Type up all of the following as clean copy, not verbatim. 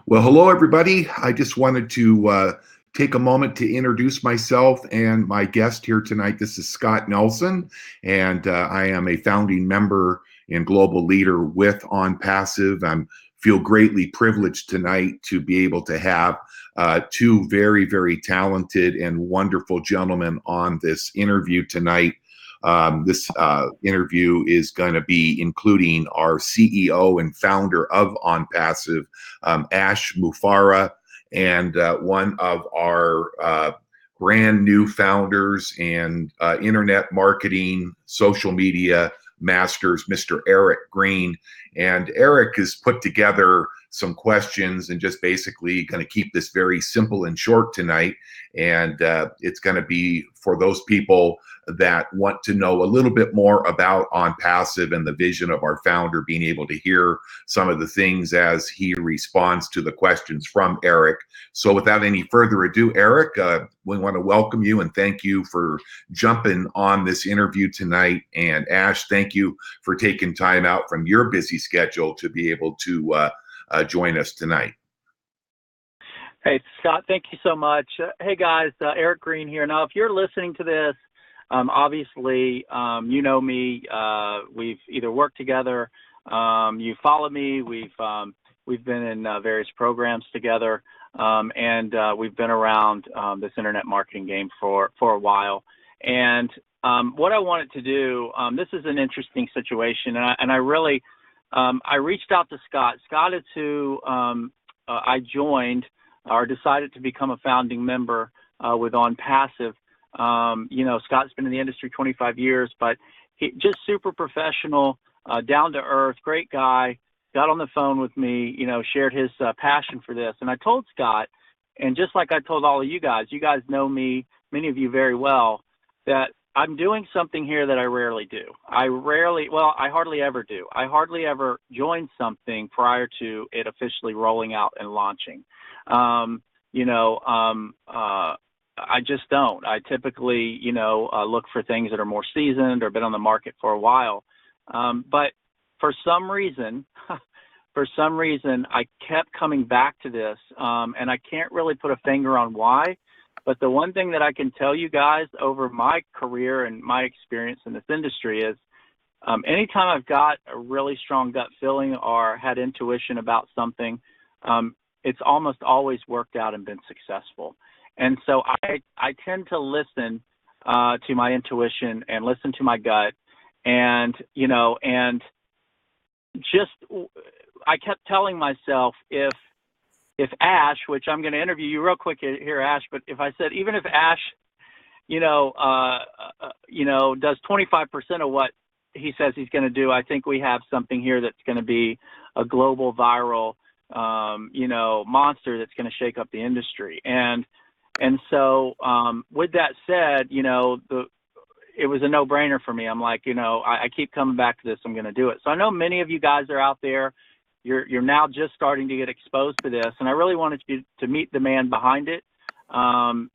Well, hello, everybody. I just wanted to take a moment to introduce myself and my guest here tonight. This is Scott Nelson, and I am a founding member and global leader with ONPASSIVE. I feel greatly privileged tonight to be able to have two very, very talented and wonderful gentlemen on this interview tonight. This interview is going to be including our CEO and founder of ONPASSIVE, Ash Mufareh, and one of our brand new founders and internet marketing, social media masters, Mr. Eric Green. And Eric has put together some questions and just basically going to keep this very simple and short tonight. And it's going to be for those people that want to know a little bit more about ONPASSIVE and the vision of our founder, being able to hear some of the things as he responds to the questions from Eric. So without any further ado, Eric, we want to welcome you and thank you for jumping on this interview tonight. And Ash, thank you for taking time out from your busy schedule to be able to join us tonight. Hey, Scott, thank you so much. Hey, guys, Eric Green here. Now, if you're listening to this, obviously, you know me. We've either worked together, you follow me. We've been in various programs together, and we've been around this internet marketing game for a while. And what I wanted to do, this is an interesting situation, and I really I reached out to Scott. Scott is who I joined or decided to become a founding member with ONPASSIVE. You know, Scott's been in the industry 25 years, but he just super professional, down to earth, great guy, got on the phone with me, you know, shared his passion for this. And I told Scott, and just like I told all of you guys know me, many of you very well, that I'm doing something here that I rarely do. I hardly ever do. I hardly ever join something prior to it officially rolling out and launching. I just don't. I typically, look for things that are more seasoned or been on the market for a while. But for some reason, I kept coming back to this, and I can't really put a finger on why. But the one thing that I can tell you guys over my career and my experience in this industry is anytime I've got a really strong gut feeling or had intuition about something, it's almost always worked out and been successful. And so I tend to listen to my intuition and listen to my gut. And, I kept telling myself if Ash, which I'm going to interview you real quick here, Ash, but if I said, even if Ash, does 25% of what he says he's going to do, I think we have something here that's going to be a global viral, monster that's going to shake up the industry. And so with that said, it was a no-brainer for me. I'm like, I keep coming back to this. I'm going to do it. So I know many of you guys are out there. You're now just starting to get exposed to this, and I really wanted you to meet the man behind it, and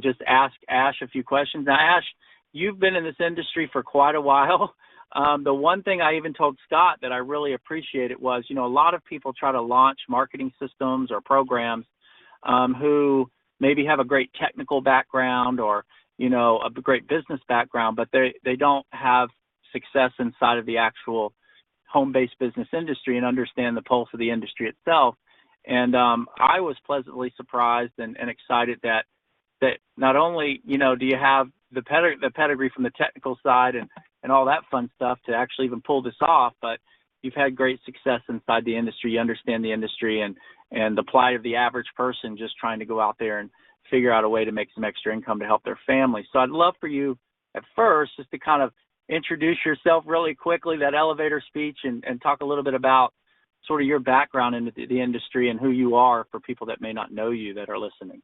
just ask Ash a few questions. Now, Ash, you've been in this industry for quite a while. The one thing I even told Scott that I really appreciated was, a lot of people try to launch marketing systems or programs who maybe have a great technical background or, a great business background, but they don't have success inside of the actual home-based business industry and understand the pulse of the industry itself. And I was pleasantly surprised and excited that not only, do you have the pedigree from the technical side and all that fun stuff to actually even pull this off, but you've had great success inside the industry. You understand the industry and the plight of the average person just trying to go out there and figure out a way to make some extra income to help their family. So I'd love for you at first just to kind of introduce yourself really quickly, that elevator speech, and talk a little bit about sort of your background in the industry and who you are for people that may not know you that are listening.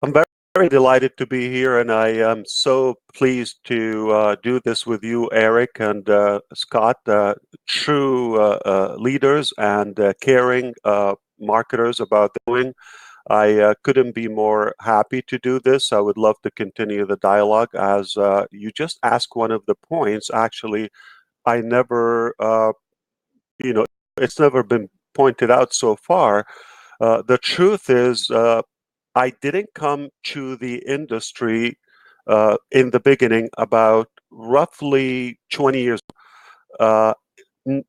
I'm very delighted to be here, and I am so pleased to do this with you, Eric and Scott, true leaders and caring marketers about doing. I couldn't be more happy to do this. I would love to continue the dialogue. As you just asked one of the points, actually, I never, it's never been pointed out so far, the truth is I didn't come to the industry in the beginning about roughly 20 years,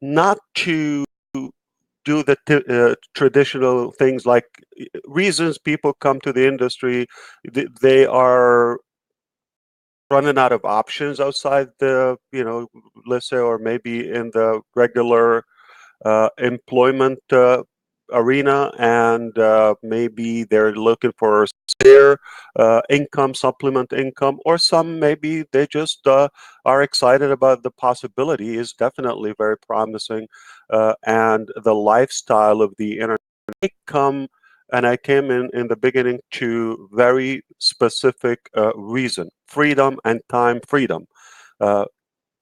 not to do the traditional things like reasons people come to the industry. They are running out of options outside the, let's say, or maybe in the regular employment arena, and maybe they're looking for their income, supplement income, or some maybe they just are excited about the possibility. Is definitely very promising, and the lifestyle of the internet. I came in the beginning to very specific reason: freedom and time freedom. Uh,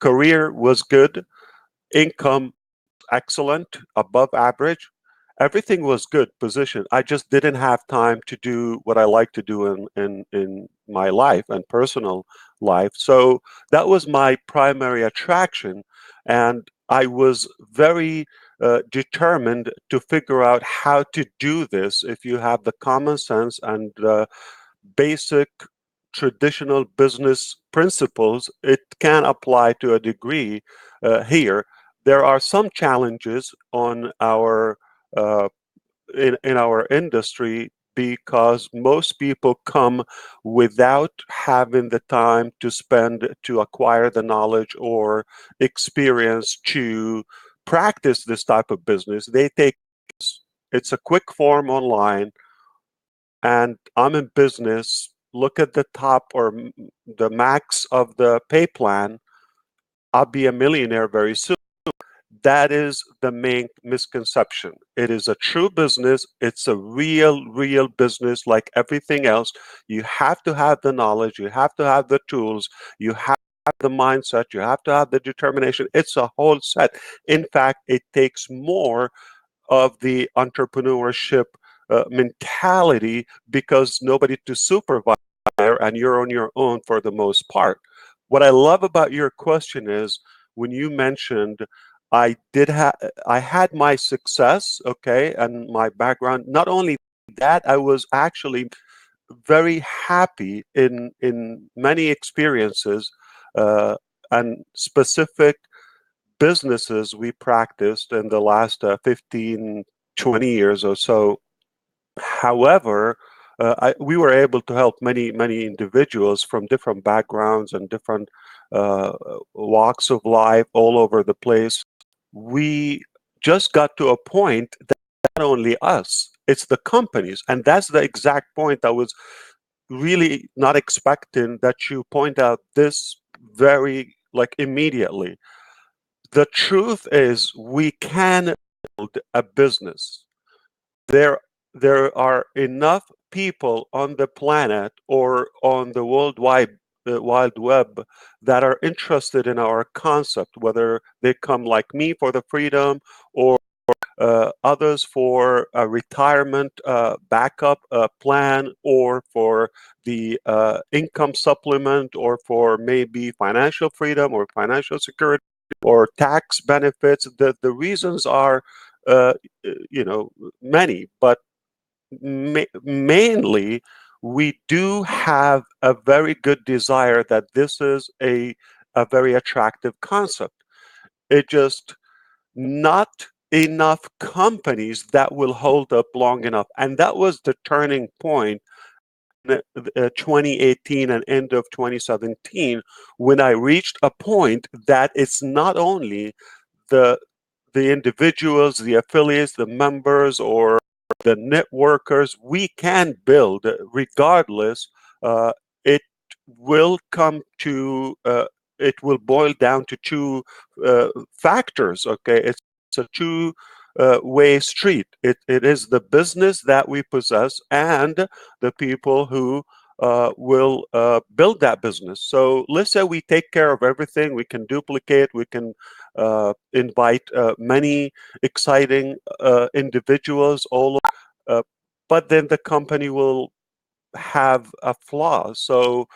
Career was good, income excellent, above average. Everything was good position. I just didn't have time to do what I like to do in my life and personal life. So that was my primary attraction. And I was very determined to figure out how to do this if you have the common sense and basic traditional business principles. It can apply to a degree here. There are some challenges on our in our industry because most people come without having the time to spend to acquire the knowledge or experience to practice this type of business. They take it's a quick form online, and I'm in business. Look at the top or the max of the pay plan. I'll be a millionaire very soon. That is the main misconception. It is a true business. It's a real business like everything else. You have to have the knowledge. You have to have the tools. You have the mindset. You have to have the determination. It's a whole set. In fact, it takes more of the entrepreneurship mentality because nobody to supervise and you're on your own for the most part. What I love about your question is when you mentioned I had my success, okay, and my background. Not only that, I was actually very happy in many experiences and specific businesses we practiced in the last 15, 20 years or so. However, we were able to help many individuals from different backgrounds and different uh, walks of life all over the place. We just got to a point that not only us, it's the companies. And that's the exact point I was really not expecting that you point out this very like immediately. The truth is we can build a business. There are enough people on the planet or on the wild web that are interested in our concept, whether they come like me for the freedom or others for a retirement backup plan or for the income supplement or for maybe financial freedom or financial security or tax benefits. The reasons are many, but mainly we do have a very good desire that this is a very attractive concept. It just not enough companies that will hold up long enough. And that was the turning point in 2018 and end of 2017 when I reached a point that it's not only the individuals, the affiliates, the members, or the networkers we can build regardless. It will come to it will boil down to two factors. Okay, it's a two way street. It is the business that we possess and the people who will build that business. So let's say we take care of everything. We can duplicate. We can invite many exciting individuals all over, but then the company will have a flaw. So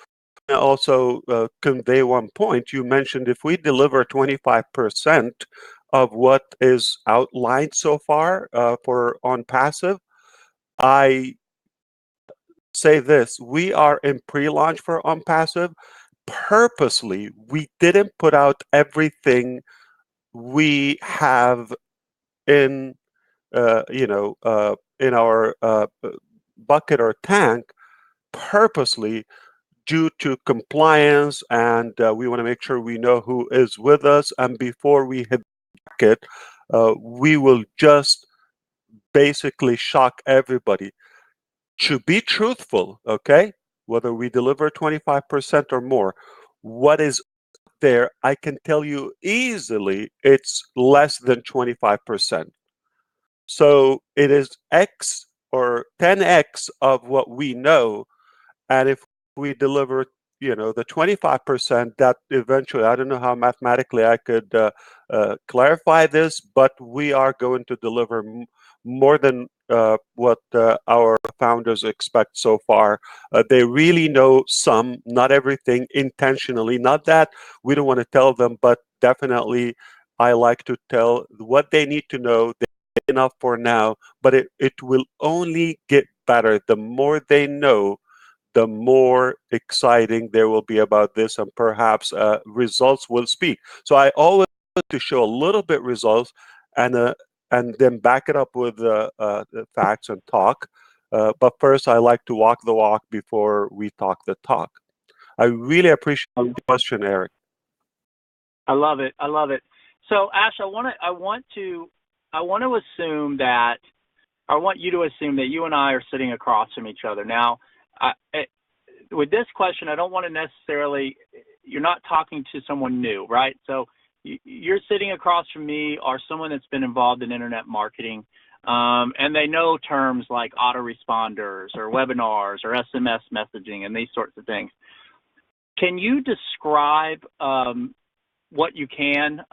also convey one point. You mentioned if we deliver 25% of what is outlined so far for ONPASSIVE. I say this: we are in pre-launch for ONPASSIVE. Purposely, we didn't put out everything we have in in our bucket or tank, purposely, due to compliance, and we want to make sure we know who is with us. And before we hit it, we will just basically shock everybody. To be truthful, okay, whether we deliver 25% or more, what is there, I can tell you easily, it's less than 25%. So it is X or 10X of what we know. And if we deliver, the 25%, that eventually, I don't know how mathematically I could clarify this, but we are going to deliver more than what our founders expect so far. They really know some, not everything, intentionally. Not that we don't want to tell them, but definitely I like to tell what they need to know. Enough for now, but it will only get better. The more they know, the more exciting there will be about this, and perhaps results will speak. So I always like to show a little bit results, and then back it up with the facts and talk. But first, I like to walk the walk before we talk the talk. I really appreciate the question, Eric. I love it. I love it. So Ash, I want to assume that, I want you to assume that you and I are sitting across from each other. Now, with this question, I don't want to necessarily, you're not talking to someone new, right? So you're sitting across from me or someone that's been involved in internet marketing, and they know terms like autoresponders or webinars or SMS messaging and these sorts of things. Can you describe what you can,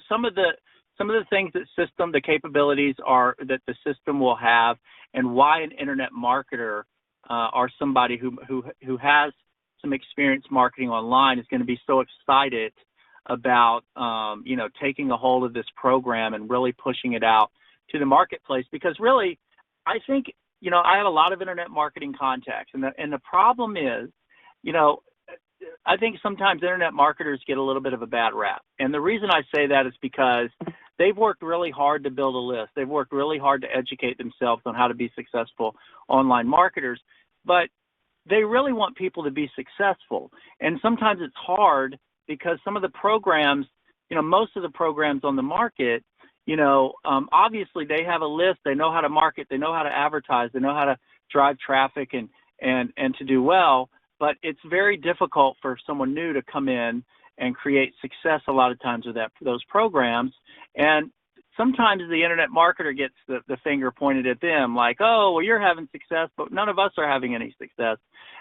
some of the things that the capabilities are that the system will have, and why an internet marketer or somebody who has some experience marketing online is going to be so excited about taking a hold of this program and really pushing it out to the marketplace? Because really, I think I have a lot of internet marketing contacts, and the problem is, I think sometimes internet marketers get a little bit of a bad rap. And the reason I say that is because they've worked really hard to build a list. They've worked really hard to educate themselves on how to be successful online marketers, but they really want people to be successful. And sometimes it's hard because some of the programs, most of the programs on the market, obviously they have a list, they know how to market, they know how to advertise, they know how to drive traffic and to do well. But it's very difficult for someone new to come in and create success a lot of times with those programs. And sometimes the internet marketer gets the finger pointed at them like, oh, well, you're having success, but none of us are having any success.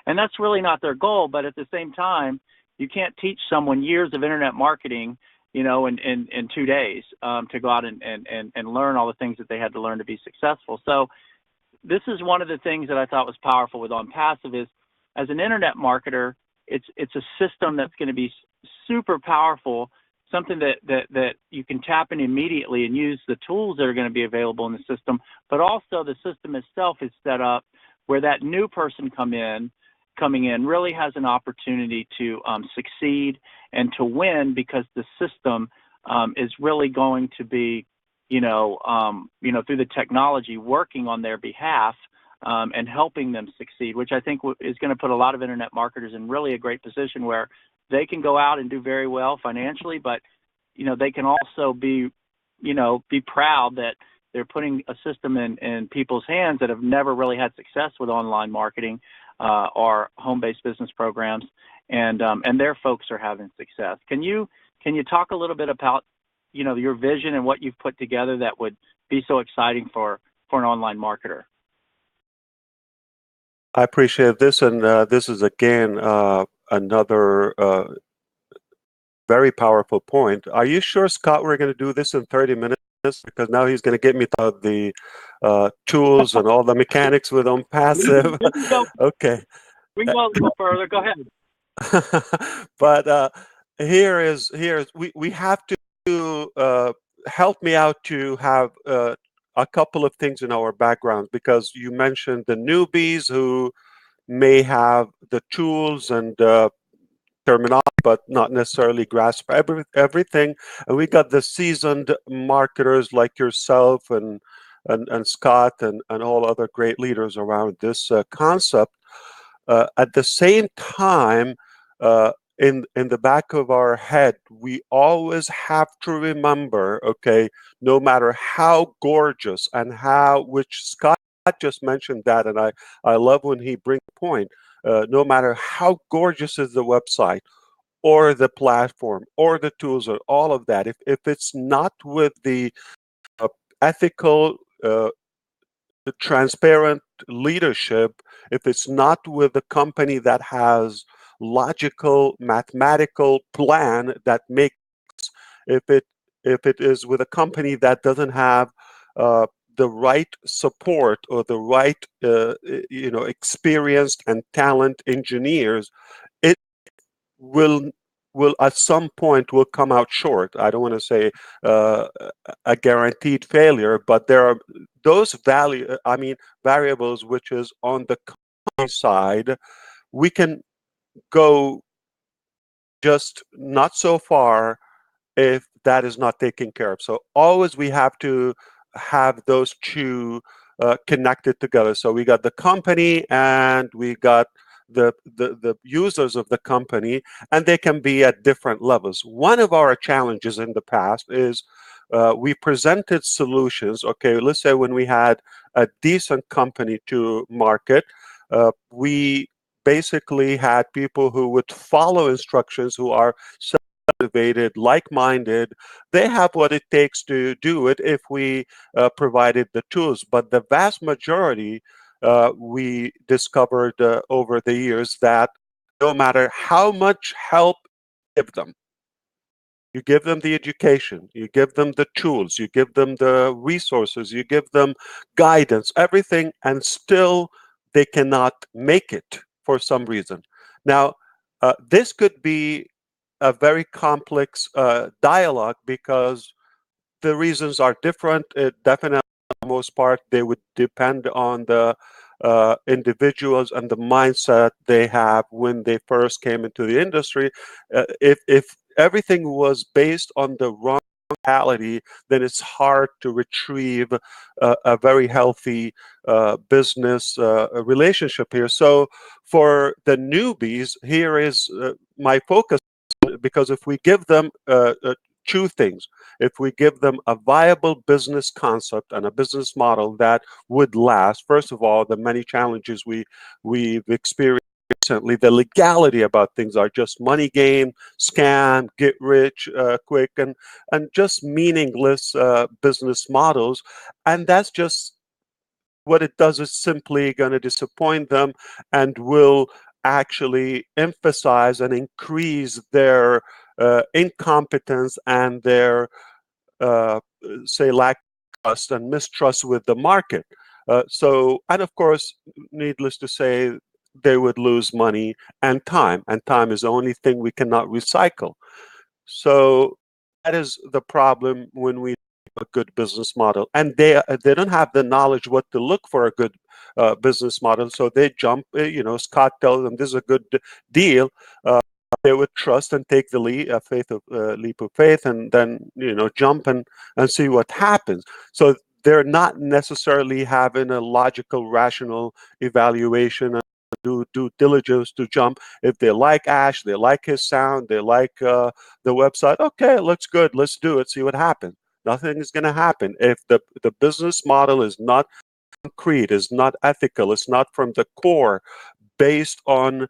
And that's really not their goal. But at the same time, you can't teach someone years of internet marketing, in 2 days to go out and learn all the things that they had to learn to be successful. So this is one of the things that I thought was powerful with ONPASSIVE is, as an internet marketer, it's a system that's going to be super powerful, something that you can tap in immediately and use the tools that are going to be available in the system. But also the system itself is set up where that new person coming in really has an opportunity to succeed and to win, because the system is really going to be, through the technology working on their behalf. And helping them succeed, which I think is going to put a lot of internet marketers in really a great position where they can go out and do very well financially, but, they can also be proud that they're putting a system in people's hands that have never really had success with online marketing or home-based business programs, and their folks are having success. Can you talk a little bit about, your vision and what you've put together that would be so exciting for an online marketer? I appreciate this, and this is again another very powerful point. Are you sure, Scott, we're going to do this in 30 minutes? Because now he's going to get me to the tools and all the mechanics with ONPASSIVE. Okay. We can go a little further. Go ahead. But we have to help me out to have a couple of things in our background, because you mentioned the newbies who may have the tools and terminology, but not necessarily grasp everything. And we got the seasoned marketers like yourself and Scott and all other great leaders around this concept. At the same time, in the back of our head, we always have to remember, okay, no matter how gorgeous and which Scott just mentioned that, and I love when he brings the point. No matter how gorgeous is the website or the platform or the tools or all of that, if it's not with the ethical, the transparent leadership, if it's not with a company that has logical mathematical plan that makes, if it is with a company that doesn't have the right support or the right experienced and talent engineers, it will at some point will come out short. I don't want to say uh, a guaranteed failure, but there are those variables which is on the company side. We can go just not so far if that is not taken care of. So always we have to have those two connected together. So we got the company and we got the users of the company, and they can be at different levels. One of our challenges in the past is we presented solutions. Okay, let's say when we had a decent company to market, we basically had people who would follow instructions, who are motivated, like-minded. They have what it takes to do it if we provided the tools. But the vast majority, we discovered over the years, that no matter how much help you give them the education, you give them the tools, you give them the resources, you give them guidance, everything, and still they cannot make it for some reason. Now, this could be a very complex dialogue, because the reasons are different. It definitely, for the most part, they would depend on the individuals and the mindset they have when they first came into the industry. If everything was based on the wrong mentality, then it's hard to retrieve a very healthy business relationship here. So for the newbies, here is my focus, because if we give them two things, if we give them a viable business concept and a business model that would last, first of all, the many challenges we've experienced recently, the legality about things are just money game, scam, get rich quick, and just meaningless business models. And that's just what it does, is simply going to disappoint them and will actually emphasize and increase their incompetence and their say lack of trust and mistrust with the market. And of course, needless to say, they would lose money and time is the only thing we cannot recycle. So that is the problem when we have a good business model, and they don't have the knowledge what to look for a good business model. So they jump. Scott tells them this is a good deal. They would trust and take the leap of faith, and then jump and see what happens. So they're not necessarily having a logical, rational evaluation and due diligence to jump. If they like Ash, they like his sound, they like the website. Okay, looks good. Let's do it. See what happens. Nothing is going to happen if the business model is not concrete, is not ethical, it's not from the core, based on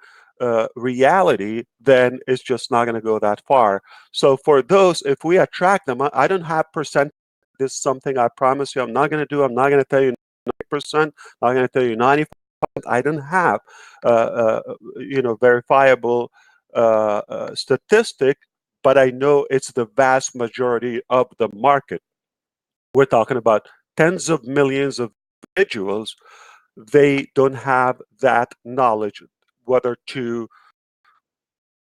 reality, then it's just not going to go that far. So for those, if we attract them, I don't have percent. This is something I promise you I'm not going to do. I'm not going to tell you 90%. I'm not going to tell you 95%. I don't have verifiable statistic, but I know it's the vast majority of the market. We're talking about tens of millions of individuals. They don't have that knowledge, whether to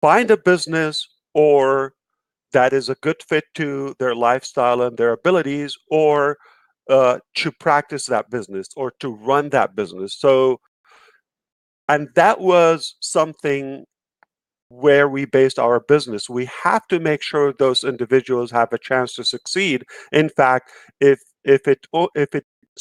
find a business or that is a good fit to their lifestyle and their abilities, or to practice that business or to run that business. So, and that was something where we based our business. We have to make sure those individuals have a chance to succeed. In fact, if it's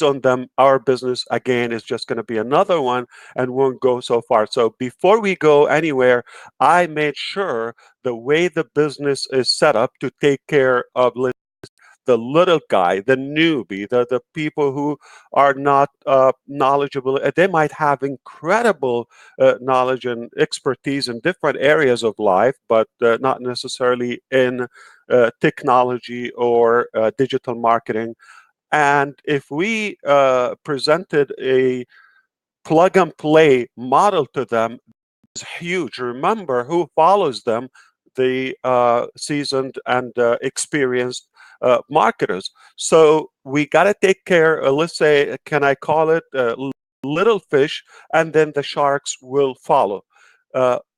on them, our business again is just going to be another one and won't go so far. So before we go anywhere, I made sure the way the business is set up to take care of the little guy, the newbie, the people who are not knowledgeable. They might have incredible knowledge and expertise in different areas of life, but not necessarily in technology or digital marketing. And if we presented a plug and play model to them, it's huge. Remember who follows them, the seasoned and experienced marketers. So we got to take care, let's say, can I call it little fish, and then the sharks will follow.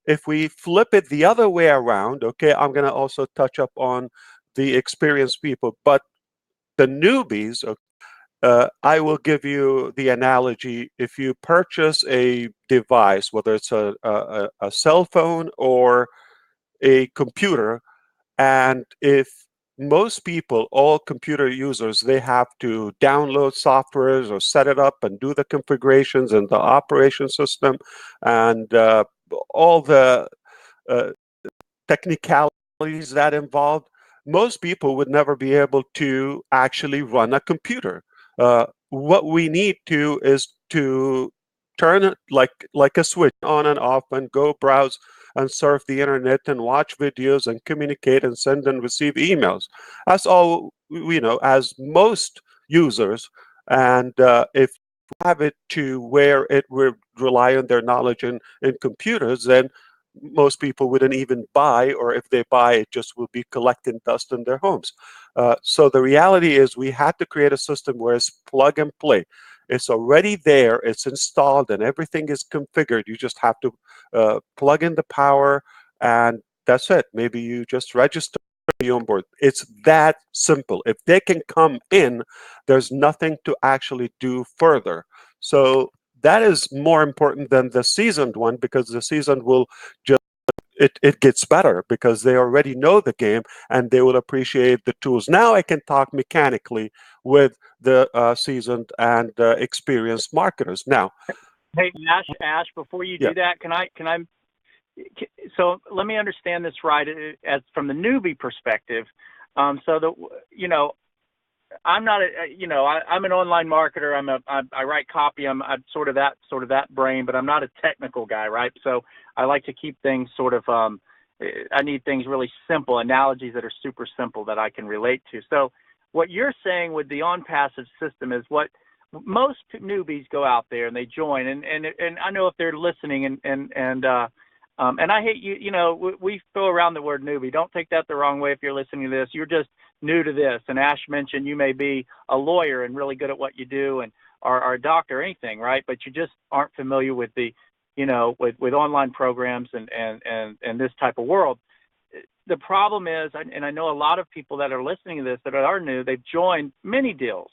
If we flip it the other way around, okay, I'm going to also touch up on the experienced people, but the newbies, I will give you the analogy. If you purchase a device, whether it's a cell phone or a computer, and if most people, all computer users, they have to download softwares or set it up and do the configurations and the operation system and all the uh, technicalities that involved, most people would never be able to actually run a computer. What we need to is to turn it like a switch on and off and go browse and surf the internet and watch videos and communicate and send and receive emails. That's all we know as most users. And if we have it to where it would rely on their knowledge in computers, then most people wouldn't even buy, or if they buy, it just will be collecting dust in their homes. So the reality is we had to create a system where it's plug and play. It's already there, it's installed, and everything is configured. You just have to plug in the power, and that's it. Maybe you just register to be on board. It's that simple. If they can come in, there's nothing to actually do further. So that is more important than the seasoned one, because the seasoned will just it gets better because they already know the game and they will appreciate the tools. Now I can talk mechanically with the seasoned and experienced marketers. Now, Hey, Ash, before you yeah, do that, so let me understand this right, as from the newbie perspective. So I'm not I'm an online marketer. I write copy. I'm sort of that brain, but I'm not a technical guy, right? So I like to keep things sort of, I need things really simple, analogies that are super simple that I can relate to. So what you're saying with the ONPASSIVE system is what most newbies go out there and they join, and I know if they're listening and I hate we throw around the word newbie. Don't take that the wrong way if you're listening to this. You're just new to this. And Ash mentioned you may be a lawyer and really good at what you do, and or a doctor or anything, right? But you just aren't familiar with the, with online programs and this type of world. The problem is, and I know a lot of people that are listening to this that are new, they've joined many deals.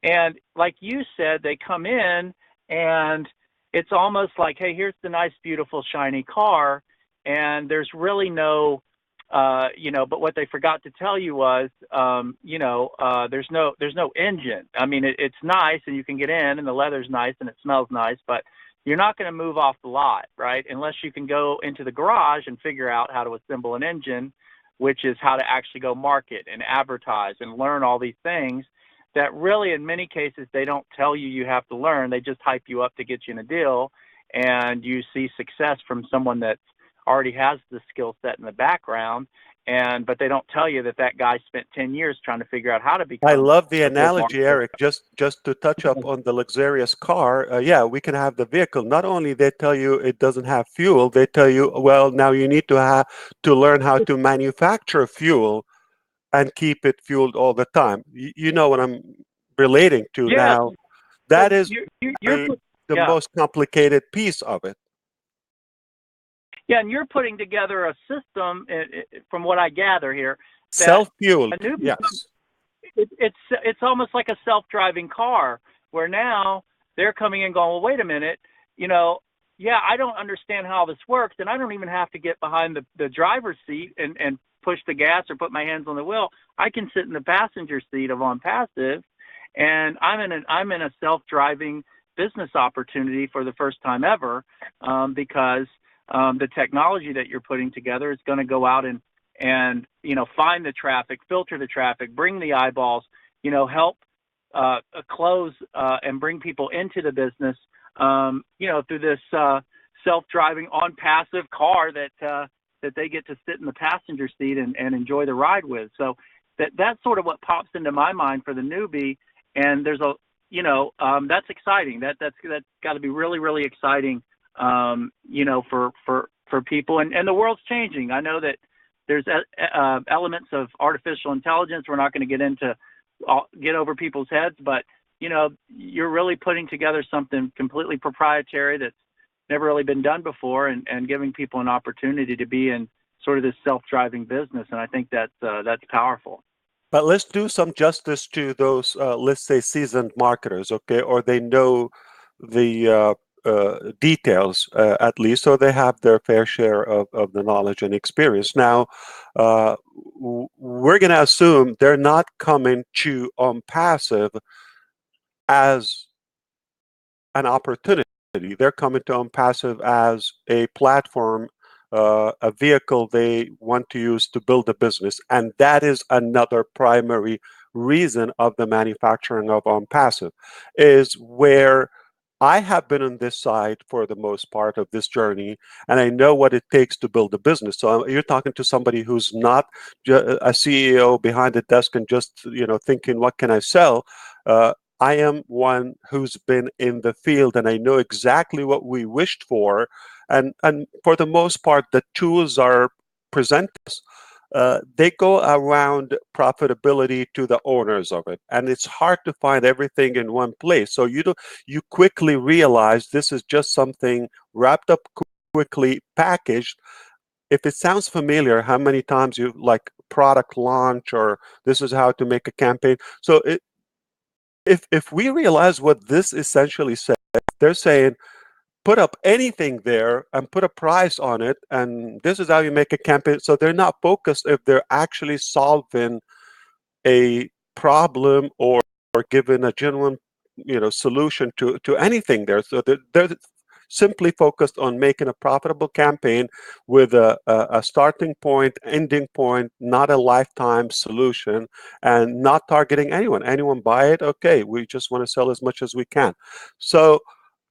And like you said, they come in and it's almost like, hey, here's the nice, beautiful, shiny car. And there's really no, but what they forgot to tell you was, there's no engine. I mean, it's nice and you can get in and the leather's nice and it smells nice, but you're not going to move off the lot, right? Unless you can go into the garage and figure out how to assemble an engine, which is how to actually go market and advertise and learn all these things that really in many cases they don't tell you you have to learn. They just hype you up to get you in a deal, and you see success from someone that already has the skill set in the background, but they don't tell you that guy spent 10 years trying to figure out how to I become love the a good analogy, marketer. Eric. Just to touch up on the luxurious car, yeah, we can have the vehicle. Not only they tell you it doesn't have fuel, they tell you, well, now you need to learn how to manufacture fuel and keep it fueled all the time. You know what I'm relating to Yeah, now. so That is you're the yeah. most complicated piece of it. Yeah, and you're putting together a system, from what I gather here, that Self-fueled, a new yes. it's almost like a self-driving car, where now they're coming in going, well, wait a minute, you know, yeah, I don't understand how this works, and I don't even have to get behind the driver's seat and push the gas or put my hands on the wheel. I can sit in the passenger seat of OnPassive, and I'm in a self-driving business opportunity for the first time ever, because the technology that you're putting together is going to go out and you know, find the traffic, filter the traffic, bring the eyeballs, you know, help close and bring people into the business, you know, through this self-driving OnPassive car that they get to sit in the passenger seat and enjoy the ride with. So that's sort of what pops into my mind for the newbie. And there's a, you know, that's exciting. That's got to be really, really exciting, you know, for people. And the world's changing. I know that there's elements of artificial intelligence. We're not going to get over people's heads, but you know, you're really putting together something completely proprietary that's never really been done before, and giving people an opportunity to be in sort of this self-driving business. And I think that's powerful. But let's do some justice to those, let's say, seasoned marketers, okay, or they know the details at least, so they have their fair share of the knowledge and experience. Now, we're going to assume they're not coming to OnPassive as an opportunity. They're coming to OnPassive as a platform, a vehicle they want to use to build a business. And that is another primary reason of the manufacturing of OnPassive, is where I have been on this side for the most part of this journey, and I know what it takes to build a business. So you're talking to somebody who's not a CEO behind a desk and just, you know, thinking, what can I sell? I am one who's been in the field, and I know exactly what we wished for. And for the most part, the tools are presented. They go around profitability to the owners of it, and it's hard to find everything in one place. So you quickly realize this is just something wrapped up quickly packaged. If it sounds familiar, how many times you like product launch, or this is how to make a campaign. So if we realize what this essentially says, they're saying put up anything there and put a price on it, and this is how you make a campaign. So they're not focused if they're actually solving a problem or giving a genuine, you know, solution to anything there. So they're simply focused on making a profitable campaign with a starting point, ending point, not a lifetime solution, and not targeting anyone. Anyone buy it? Okay, we just want to sell as much as we can. So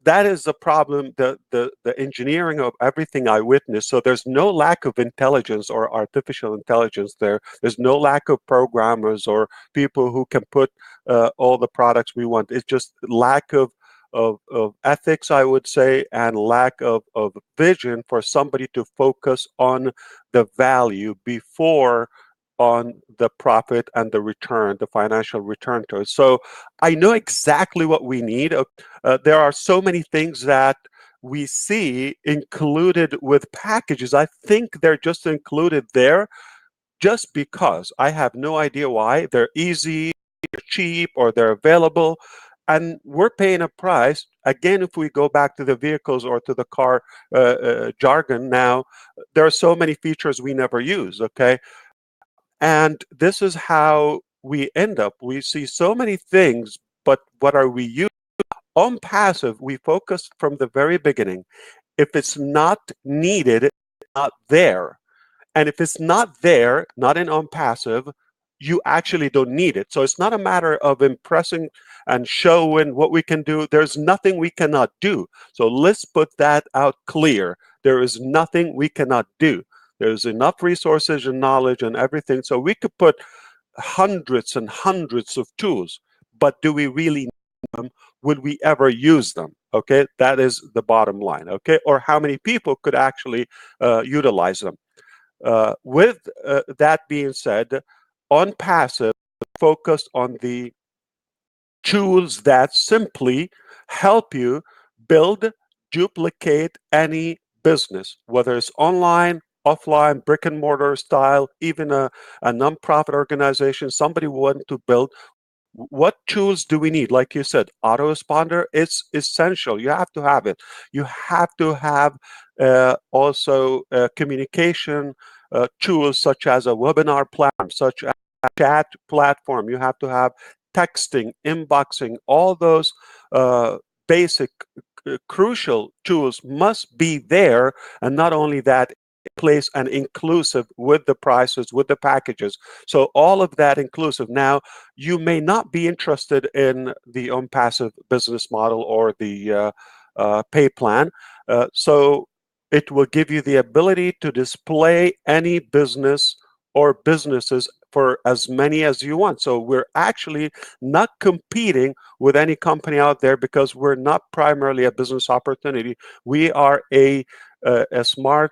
that is the problem, the engineering of everything I witnessed. So there's no lack of intelligence or artificial intelligence there. There's no lack of programmers or people who can put all the products we want. It's just lack of ethics, I would say, and lack of vision for somebody to focus on the value before on the profit and the return, the financial return to it. So I know exactly what we need. There are so many things that we see included with packages. I think they're just included there just because. I have no idea why. They're easy, they're cheap, or they're available. And we're paying a price. Again, if we go back to the vehicles or to the car jargon now, there are so many features we never use, okay? And this is how we end up. We see so many things, but what are we using? OnPassive, we focused from the very beginning. If it's not needed, it's not there. And if it's not there, not in OnPassive, you actually don't need it. So it's not a matter of impressing and showing what we can do. There's nothing we cannot do. So let's put that out clear. There is nothing we cannot do. There's enough resources and knowledge and everything. So we could put hundreds and hundreds of tools, but do we really need them? Would we ever use them? Okay, that is the bottom line. Okay, or how many people could actually utilize them? With that being said, OnPassive focused on the tools that simply help you build, duplicate any business, whether it's online, offline, brick and mortar style, even a nonprofit organization, somebody wanting to build, what tools do we need? Like you said, autoresponder is essential. You have to have it. You have to have also communication tools such as a webinar platform, such as a chat platform. You have to have texting, inboxing, all those basic crucial tools must be there. And not only that, place and inclusive with the prices, with the packages. So all of that inclusive. Now, you may not be interested in the ONPASSIVE business model or the pay plan. So it will give you the ability to display any business or businesses for as many as you want. So we're actually not competing with any company out there because we're not primarily a business opportunity. We are a smart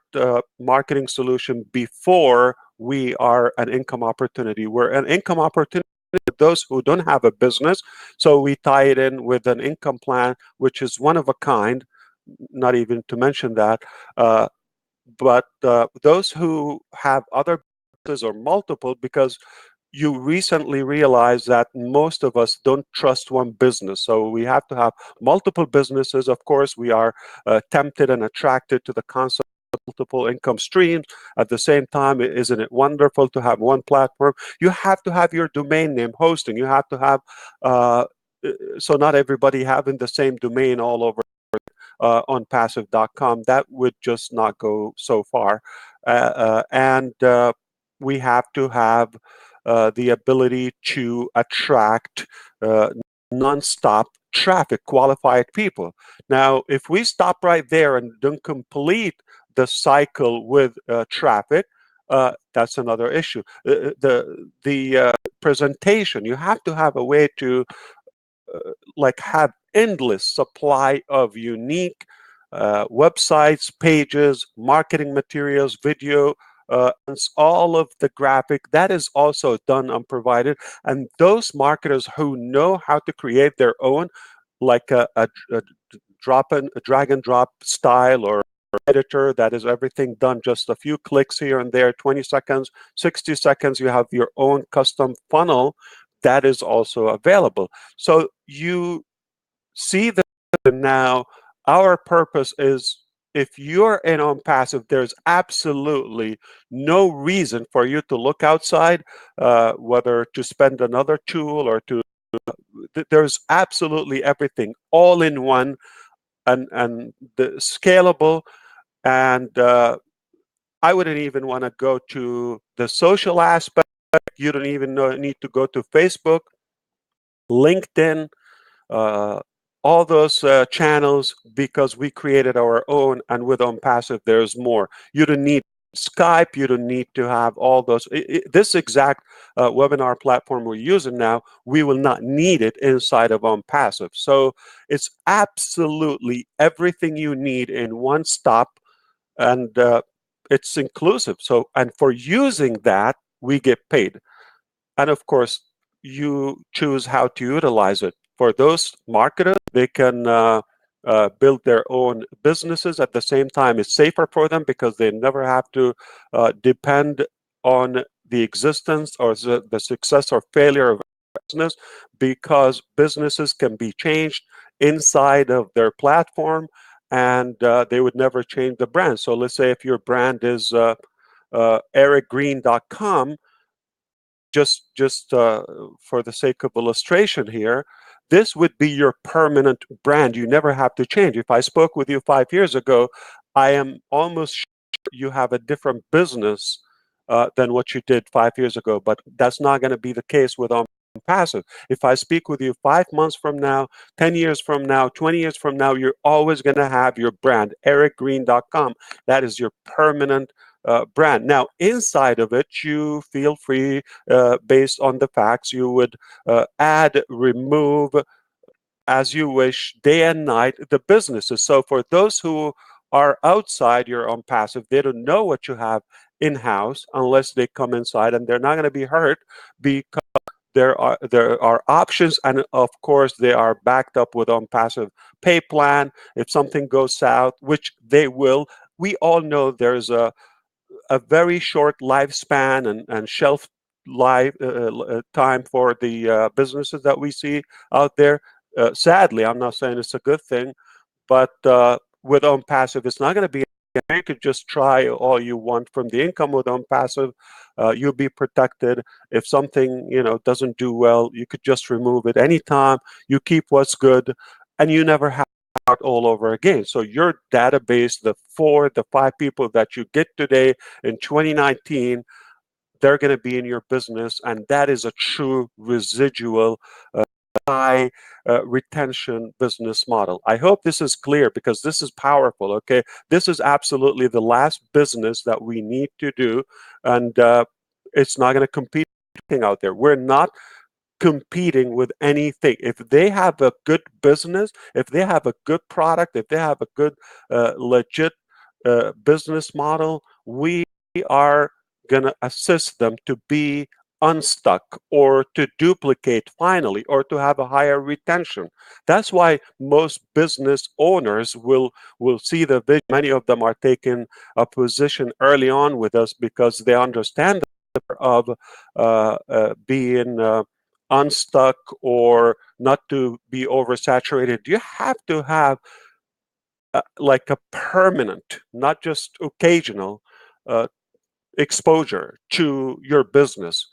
marketing solution before we are an income opportunity. We're an income opportunity for those who don't have a business. So we tie it in with an income plan, which is one of a kind, not even to mention that. But those who have other businesses or multiple, because you recently realize that most of us don't trust one business. So we have to have multiple businesses. Of course, we are tempted and attracted to the concept of multiple income streams. At the same time, isn't it wonderful to have one platform? You have to have your domain name hosting. You have to have, so not everybody having the same domain all over ONPASSIVE.com. That would just not go so far. And we have to have the ability to attract nonstop traffic, qualified people. Now, if we stop right there and don't complete the cycle with traffic, that's another issue. The presentation, you have to have a way to like have endless supply of unique websites, pages, marketing materials, video, and all of the graphic that is also done and provided. And those marketers who know how to create their own, like a drag and drop style or editor that is everything done just a few clicks here and there, 20 seconds, 60 seconds, you have your own custom funnel that is also available. So you see that now our purpose is, if you're in ONPASSIVE, there's absolutely no reason for you to look outside, whether to spend another tool or to, there's absolutely everything all in one, and the scalable. And I wouldn't even want to go to the social aspect. You don't even need to go to Facebook, LinkedIn, uh, all those channels, because we created our own. And with ONPASSIVE, there's more. You don't need Skype. You don't need to have all those. This exact webinar platform we're using now, we will not need it inside of ONPASSIVE. So it's absolutely everything you need in one stop, and it's inclusive. So, and for using that, we get paid. And of course, you choose how to utilize it. For those marketers, they can build their own businesses. At the same time, it's safer for them because they never have to depend on the existence or the success or failure of business, because businesses can be changed inside of their platform, and they would never change the brand. So let's say if your brand is ericgreen.com, just for the sake of illustration here, this would be your permanent brand. You never have to change. If I spoke with you 5 years ago, I am almost sure you have a different business than what you did 5 years ago, but that's not going to be the case with ONPASSIVE. If I speak with you 5 months from now, 10 years from now, 20 years from now, you're always going to have your brand, ericgreen.com. That is your permanent brand. Now, inside of it, you feel free, based on the facts, you would add, remove, as you wish, day and night, the businesses. So for those who are outside your ONPASSIVE, they don't know what you have in-house unless they come inside, and they're not going to be hurt because there are options, and of course they are backed up with ONPASSIVE pay plan. If something goes south, which they will, we all know there's a very short lifespan and shelf life time for the businesses that we see out there. Sadly, I'm not saying it's a good thing, but with OwnPassive, it's not going to be. You could just try all you want from the income with OwnPassive. You'll be protected. If something doesn't do well, you could just remove it anytime. You keep what's good, and you never have to start all over again. So your database, the 5 people that you get today in 2019, they're going to be in your business, and that is a true residual high retention business model. I hope this is clear because this is powerful. Okay, this is absolutely the last business that we need to do, and it's not going to compete with anything out there. We're not competing with anything. If they have a good business, if they have a good product, if they have a good legit business model, we are going to assist them to be unstuck or to duplicate finally or to have a higher retention. That's why most business owners will see the vision. Many of them are taking a position early on with us because they understand the power of being unstuck or not to be oversaturated. You have to have like a permanent, not just occasional uh, exposure to your business.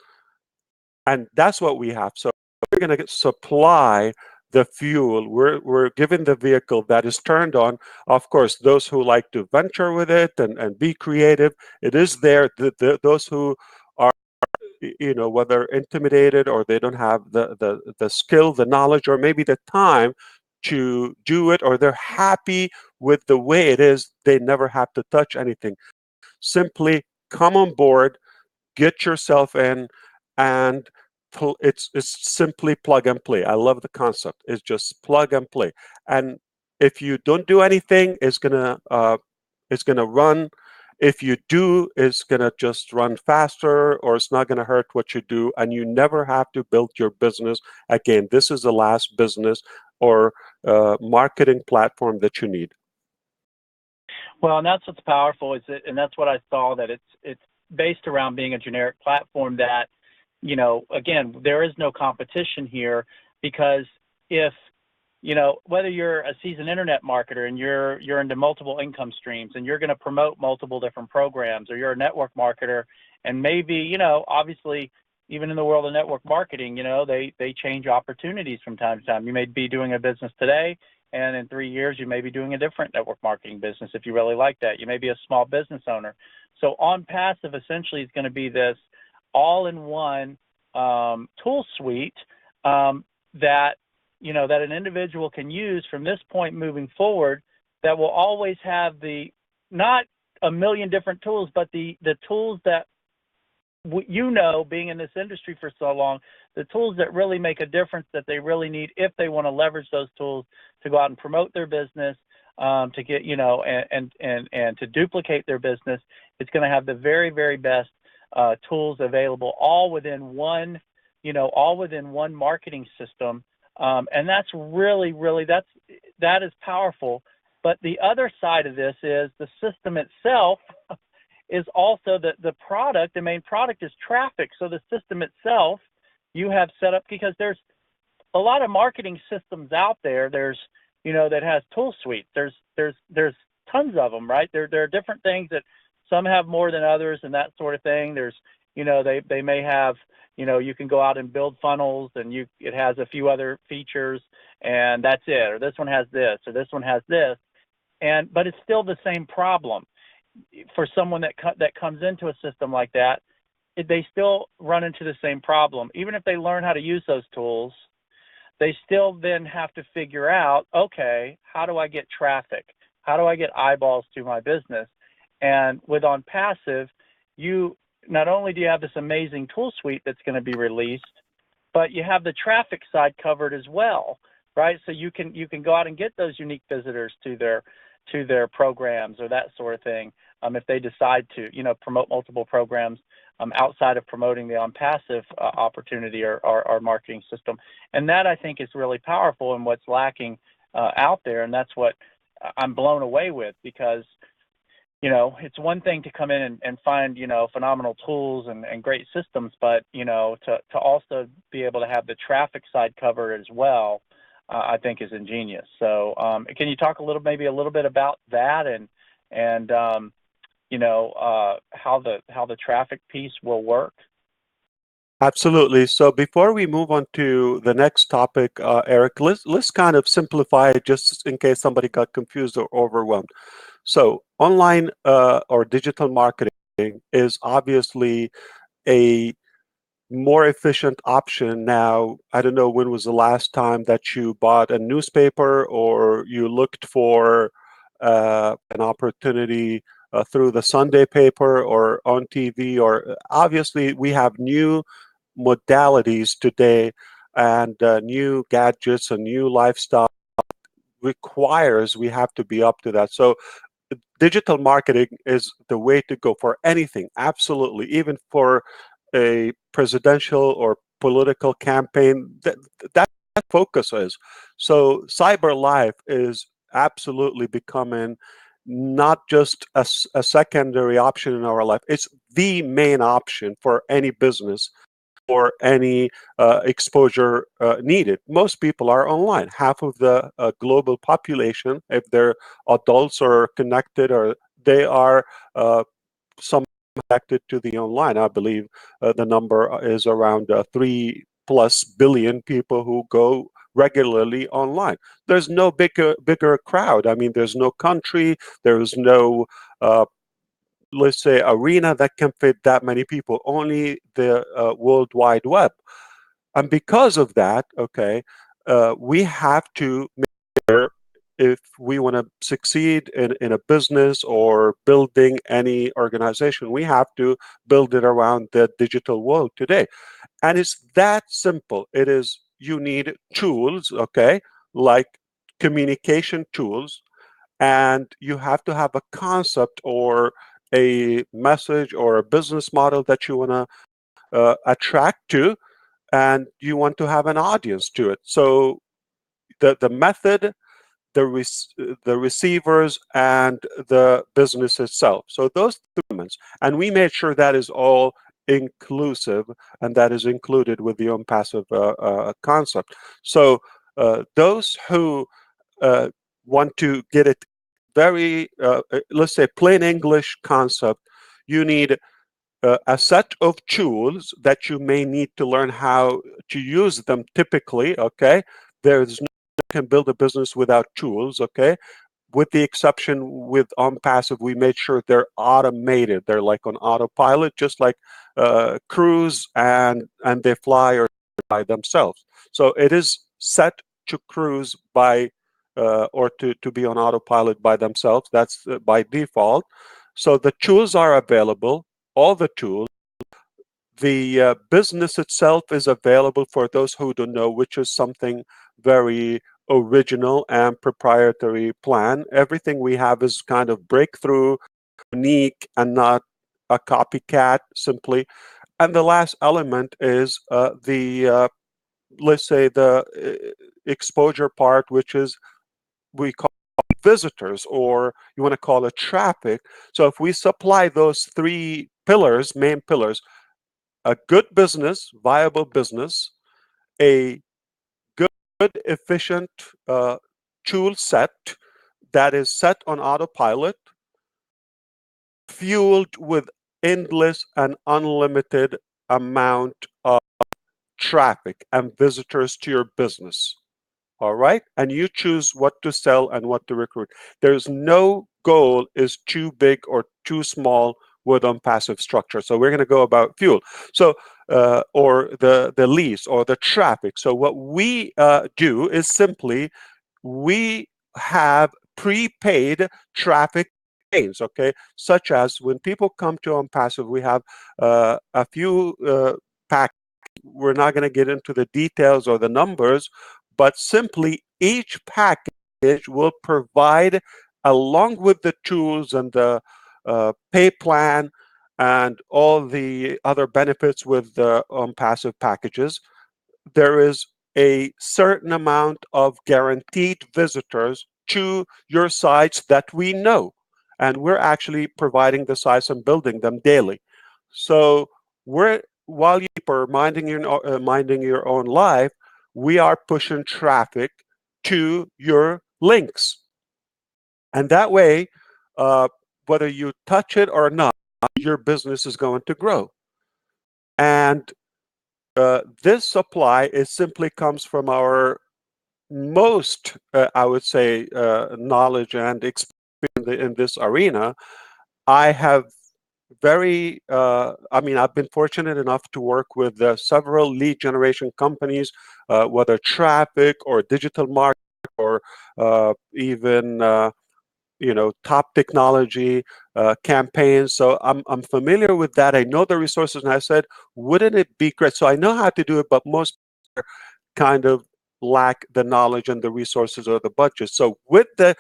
And that's what we have. So we're going to supply the fuel. We're given the vehicle that is turned on. Of course, those who like to venture with it and be creative, it is there. Those who are, whether intimidated or they don't have the skill, the knowledge, or maybe the time to do it, or they're happy with the way it is, they never have to touch anything. Simply come on board, get yourself in, and it's simply plug and play. I love the concept. It's just plug and play. And if you don't do anything, it's gonna run. If you do, it's gonna just run faster, or it's not gonna hurt what you do, and you never have to build your business again. This is the last business or marketing platform that you need. Well, and that's what's powerful and that's what I saw, that it's based around being a generic platform that, again, there is no competition here, because if, whether you're a seasoned internet marketer and you're into multiple income streams and you're going to promote multiple different programs, or you're a network marketer and maybe, obviously, even in the world of network marketing, they change opportunities from time to time. You may be doing a business today, and in 3 years, you may be doing a different network marketing business if you really like that. You may be a small business owner. So OnPassive essentially is going to be this all-in-one tool suite that an individual can use from this point moving forward, that will always have not a million different tools, but the tools that, being in this industry for so long, the tools that really make a difference, that they really need if they want to leverage those tools to go out and promote their business, to get, and to duplicate their business. It's going to have the very, very best tools available, all within one marketing system. And that's really, really, that is powerful. But the other side of this is the system itself is also the product. The main product is traffic. So the system itself you have set up, because there's a lot of marketing systems out there. There's, that has tool suites. There's tons of them, right? There are different things that some have more than others and that sort of thing. There's, they may have, you can go out and build funnels, and it has a few other features, and that's it. Or this one has this, or this one has this. But it's still the same problem. For someone that comes into a system like that, they still run into the same problem. Even if they learn how to use those tools, they still then have to figure out, okay, how do I get traffic? How do I get eyeballs to my business? And with OnPassive, you not only do you have this amazing tool suite that's going to be released, but you have the traffic side covered as well, right? So you can go out and get those unique visitors to their programs or that sort of thing, if they decide to, promote multiple programs outside of promoting the OnPassive opportunity or marketing system. And that, I think, is really powerful and what's lacking out there. And that's what I'm blown away with, because it's one thing to come in and find, phenomenal tools and great systems, but, to also be able to have the traffic side covered as well, I think is ingenious. So can you talk maybe a little bit about that and how the traffic piece will work? Absolutely. So before we move on to the next topic, Eric, let's kind of simplify it just in case somebody got confused or overwhelmed. So online or digital marketing is obviously a more efficient option now. I don't know when was the last time that you bought a newspaper or you looked for an opportunity through the Sunday paper or on TV, or obviously we have new modalities today and new gadgets and new lifestyle requires we have to be up to that. So digital marketing is the way to go for anything, absolutely, even for a presidential or political campaign. That focus is. So cyber life is absolutely becoming not just a secondary option in our life. It's the main option for any business or any exposure needed. Most people are online. Half of the global population, if they're adults or connected, or they are some connected to the online. I believe the number is around 3+ billion people who go regularly online. There's no bigger crowd. I mean, there's no country, there's no let's say arena that can fit that many people, only the World Wide Web. And because of that, okay, we have to make sure if we want to succeed in a business or building any organization, we have to build it around the digital world today. And it's that simple. It is, you need tools, okay, like communication tools, and you have to have a concept or a message or a business model that you want to attract to, and you want to have an audience to it. So the method, the receivers, and the business itself. So those three elements, and we made sure that is all inclusive, and that is included with the ONPASSIVE concept. So those who want to get it very, let's say, plain English concept, you need a set of tools that you may need to learn how to use them typically, okay? There's no can build a business without tools, okay? With the exception with OnPassive, we made sure they're automated. They're like on autopilot, just like cruise, and they fly or by themselves. So it is set to cruise by or to be on autopilot by themselves. That's by default. So the tools are available, all the tools. The business itself is available for those who don't know, which is something very original and proprietary plan. Everything we have is kind of breakthrough, unique, and not a copycat simply. And the last element is the let's say the exposure part, which is we call visitors, or you want to call it traffic. So if we supply those three pillars, main pillars, a good business, viable business, a good, efficient tool set that is set on autopilot, fueled with endless and unlimited amount of traffic and visitors to your business. All right. And you choose what to sell and what to recruit. There's no goal is too big or too small with OnPassive structure. So we're going to go about fuel. So or the lease or the traffic. So what we do is simply we have prepaid traffic gains, okay? Such as when people come to OnPassive, we have a few packages. We're not going to get into the details or the numbers, but simply each package will provide, along with the tools and the pay plan and all the other benefits with the passive packages, there is a certain amount of guaranteed visitors to your sites that we know. and we're actually providing the sites and building them daily. So while you are minding your own life, we are pushing traffic to your links, and that way, uh, whether you touch it or not, your business is going to grow. And this supply is simply comes from our most, I would say, knowledge and experience in this arena. I have I mean, I've been fortunate enough to work with several lead generation companies, whether traffic or digital marketing or even top technology campaigns. So I'm familiar with that. I know the resources, and I said, wouldn't it be great? So I know how to do it, but most kind of lack the knowledge and the resources or the budget. So with the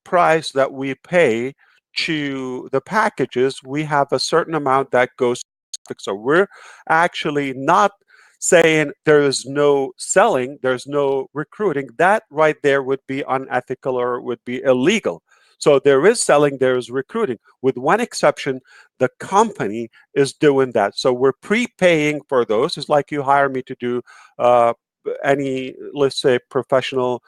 price that we pay to the packages, we have a certain amount that goes. So we're actually not saying there is no selling, there's no recruiting. That right there would be unethical or would be illegal. So there is selling, there is recruiting. With one exception, the company is doing that. So we're prepaying for those. It's like you hire me to do uh, any, let's say, professional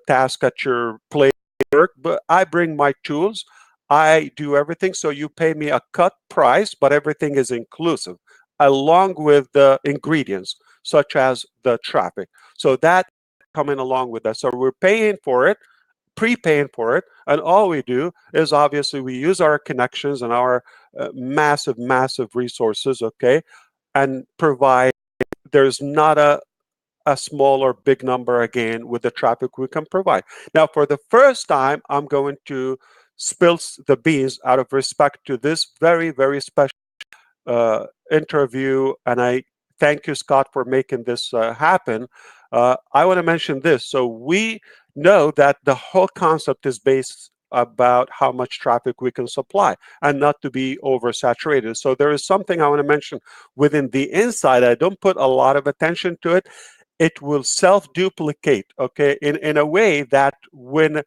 task at your place work, but I bring my tools. I do everything. So you pay me a cut price, but everything is inclusive, along with the ingredients, such as the traffic. So that coming along with that. So we're paying for it, prepaying for it, and all we do is obviously we use our connections and our massive resources, okay, and provide. There's not a small or big number again with the traffic we can provide. Now, for the first time, I'm going to spill the beans out of respect to this very special interview, and I thank you, Scott, for making this happen. I want to mention this. So we know that the whole concept is based about how much traffic we can supply and not to be oversaturated. So there is something I want to mention within the inside. I don't put a lot of attention to it. It will self-duplicate, okay, in a way that when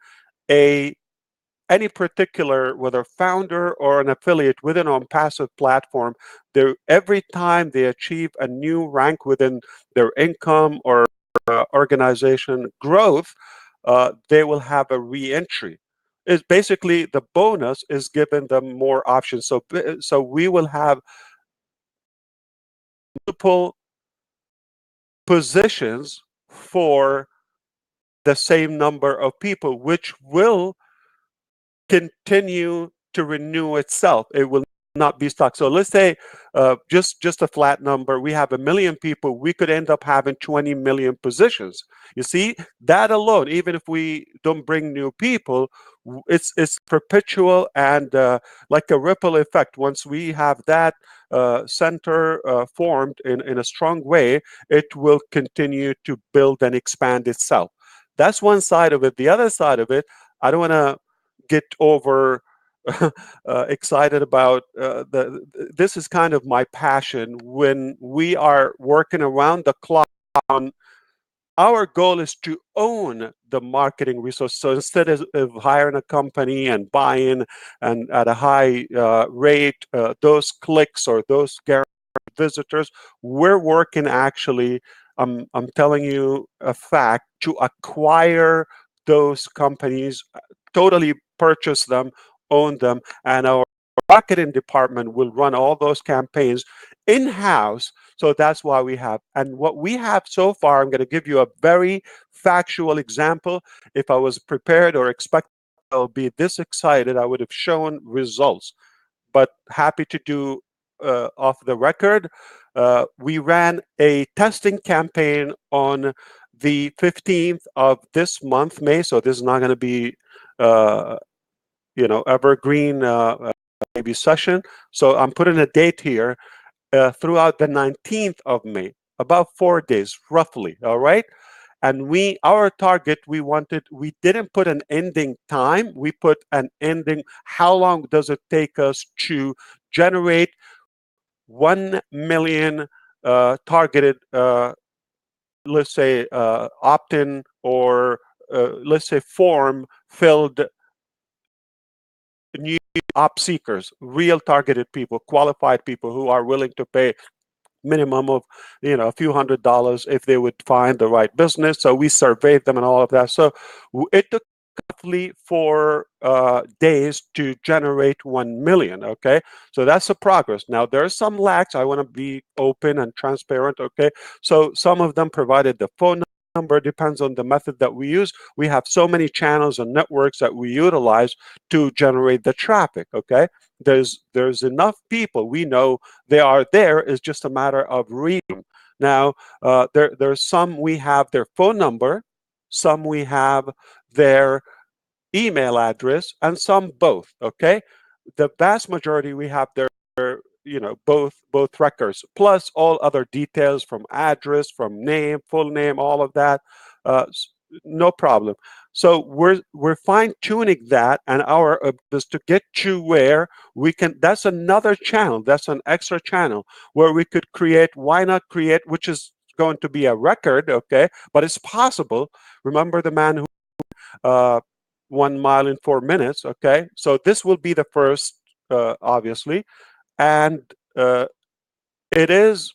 a any particular, whether founder or an affiliate within an ONPASSIVE platform, every time they achieve a new rank within their income or organization growth, they will have a re-entry. It's basically the bonus is giving them more options. So we will have multiple positions for the same number of people, which will continue to renew itself. It will not be stuck. So let's say just a flat number, we have 1 million people, we could end up having 20 million positions. You see, that alone, even if we don't bring new people, it's perpetual and like a ripple effect. Once we have that center formed in a strong way, it will continue to build and expand itself. That's one side of it. The other side of it, I don't want to get over excited about this is kind of my passion. When we are working around the clock on, our goal is to own the marketing resource. So instead of hiring a company and buying and at a high rate those clicks or those guaranteed visitors, we're working actually, I'm telling you a fact, to acquire those companies, totally purchase them, own them, and our marketing department will run all those campaigns in-house. So that's why we have. And what we have so far, I'm going to give you a very factual example. If I was prepared or expected I'll be this excited, I would have shown results. But happy to do off the record. We ran a testing campaign on the 15th of this month, May. So this is not going to be, evergreen maybe session. So I'm putting a date here throughout the 19th of May, about 4 days roughly. All right. And our target, we didn't put an ending time. We put an ending. How long does it take us to generate 1 million targeted, let's say, opt-in or let's say form filled new op seekers, real targeted people, qualified people who are willing to pay minimum of a few $100s if they would find the right business. So we surveyed them and all of that. So it took roughly 4 days to generate 1 million. Okay, so that's a progress. Now there are some lags. I want to be open and transparent. Okay, so some of them provided the phone number, depends on the method that we use. We have so many channels and networks that we utilize to generate the traffic. Okay, there's enough people, we know they are there. It's just a matter of reading. Now there's some we have their phone number, some we have their email address, and some both. Okay, the vast majority we have their both records, plus all other details from address, from name, full name, all of that. No problem. So we're fine tuning that, and our is to get to where we can. That's another channel. That's an extra channel where we could create. Why not create? Which is going to be a record, okay? But it's possible. Remember the man who 1 mile in 4 minutes, okay? So this will be the first, obviously, and it is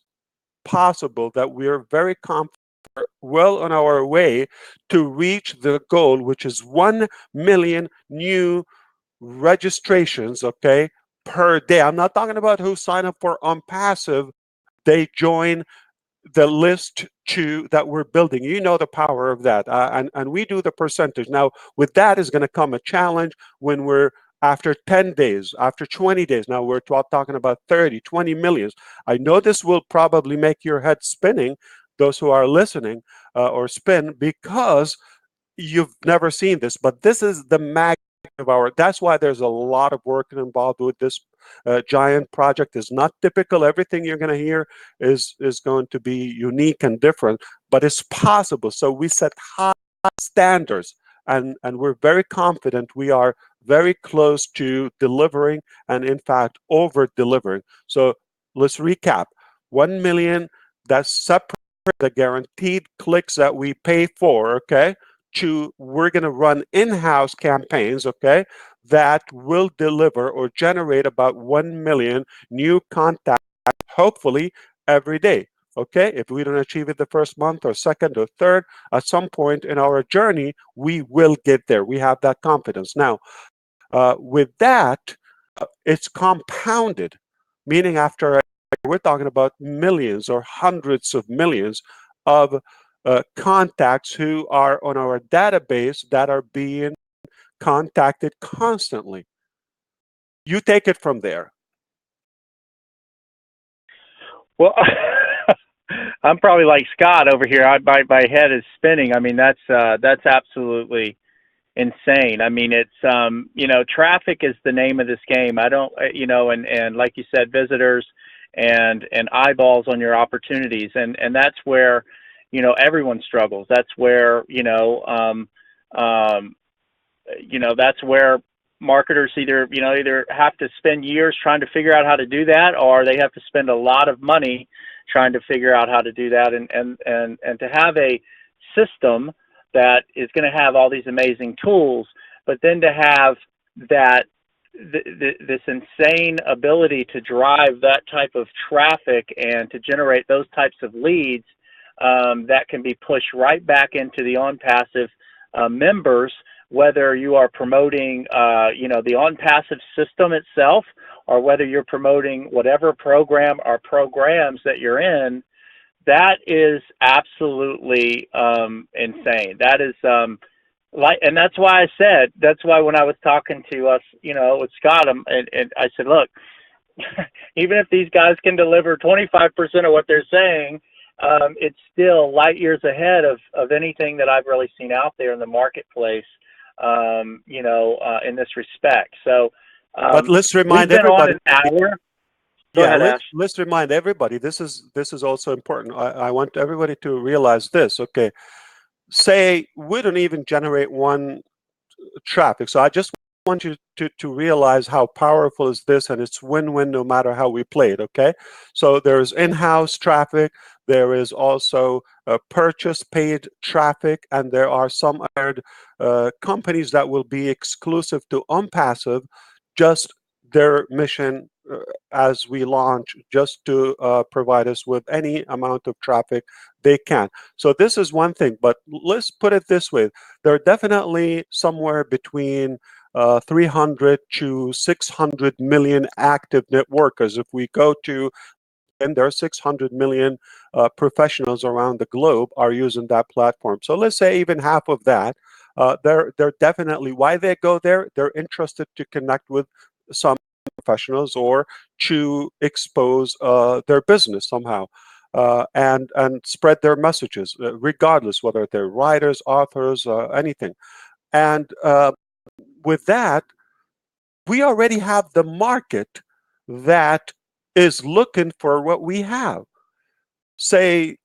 possible that we're very confident, well on our way to reach the goal, which is 1 million new registrations, okay, per day. I'm not talking about who sign up for ONPASSIVE. They join the list that we're building. You know the power of that, and we do the percentage. Now with that is going to come a challenge when we're after 10 days, after 20 days. Now we're talking about 30, 20 millions. I know this will probably make your head spinning, those who are listening, or spin, because you've never seen this, but this is the magnitude of that's why there's a lot of work involved with this giant project. Is not typical. Everything you're going to hear is going to be unique and different, but it's possible. So we set high standards, and we're very confident we are very close to delivering, and in fact over delivering. So let's recap. 1 million, that's separate the guaranteed clicks that we pay for, okay, to we're going to run in-house campaigns, okay, that will deliver or generate about 1 million new contacts, hopefully every day. Okay, if we don't achieve it the first month or second or third, at some point in our journey, we will get there. We have that confidence. Now, with that, it's compounded, meaning we're talking about millions or hundreds of millions of contacts who are on our database that are being contacted constantly. You take it from there. Well, I'm probably like Scott over here. My head is spinning. I mean, that's absolutely insane. I mean, it's traffic is the name of this game. I don't, and like you said, visitors and eyeballs on your opportunities, and that's where everyone struggles. That's where that's where marketers either have to spend years trying to figure out how to do that, or they have to spend a lot of money trying to figure out how to do that, and to have a system that is going to have all these amazing tools, but then to have this insane ability to drive that type of traffic and to generate those types of leads that can be pushed right back into the ONPASSIVE members, whether you are promoting the ONPASSIVE system itself, or whether you're promoting whatever program or programs that you're in. That is absolutely insane. That is and that's why that's why when I was talking to us, with Scott, and I said, look, even if these guys can deliver 25% of what they're saying, it's still light years ahead of anything that I've really seen out there in the marketplace, in this respect. So, but let's remind everybody. Let's remind everybody. This is also important. I want everybody to realize this. Okay, say we don't even generate one traffic. So I just want you to realize how powerful is this, and it's win-win no matter how we play it. Okay, so there's in-house traffic. There is also purchase paid traffic, and there are some other companies that will be exclusive to ONPASSIVE just their mission as we launch, just to provide us with any amount of traffic they can. So this is one thing, but let's put it this way. There are definitely somewhere between 300 to 600 million active networkers. If we go to, and there are 600 million professionals around the globe are using that platform. So let's say even half of that, they're definitely, why they go there, they're interested to connect with some professionals or to expose their business somehow. And spread their messages, regardless whether they're writers, authors, anything. And with that, we already have the market that is looking for what we have. Say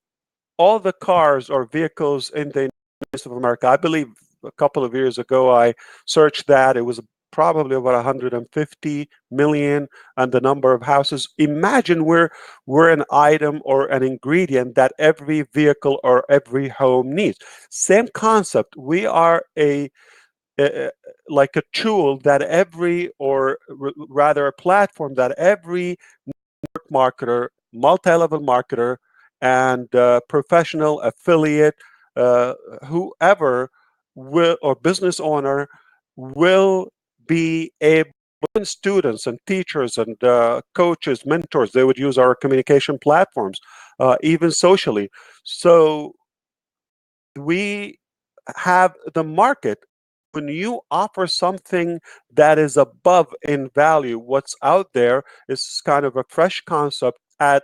all the cars or vehicles in the United States of America. I believe a couple of years ago I searched that. It was probably about 150 million, and the number of houses. Imagine we're an item or an ingredient that every vehicle or every home needs. Same concept. We are like a tool that every, or rather a platform that every marketer, multi-level marketer, and professional affiliate, whoever will, or business owner, will be able, students and teachers and coaches, mentors, they would use our communication platforms, even socially. So we have the market. When you offer something that is above in value, what's out there is kind of a fresh concept at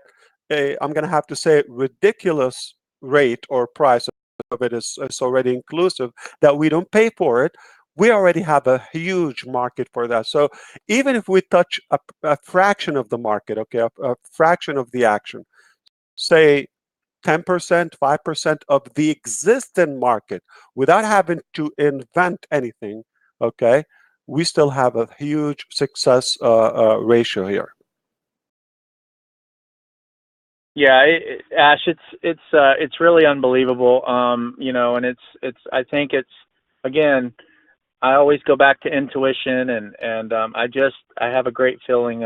a, I'm going to have to say, ridiculous rate or price of it is already inclusive, that we don't pay for it. We already have a huge market for that. So even if we touch a fraction of the market, okay, a fraction of the action, say 10%, 5% of the existing market, without having to invent anything, okay, we still have a huge success ratio here. Yeah, Ash, it's really unbelievable. You know, and it's I think it's, again, I always go back to intuition, and I have a great feeling,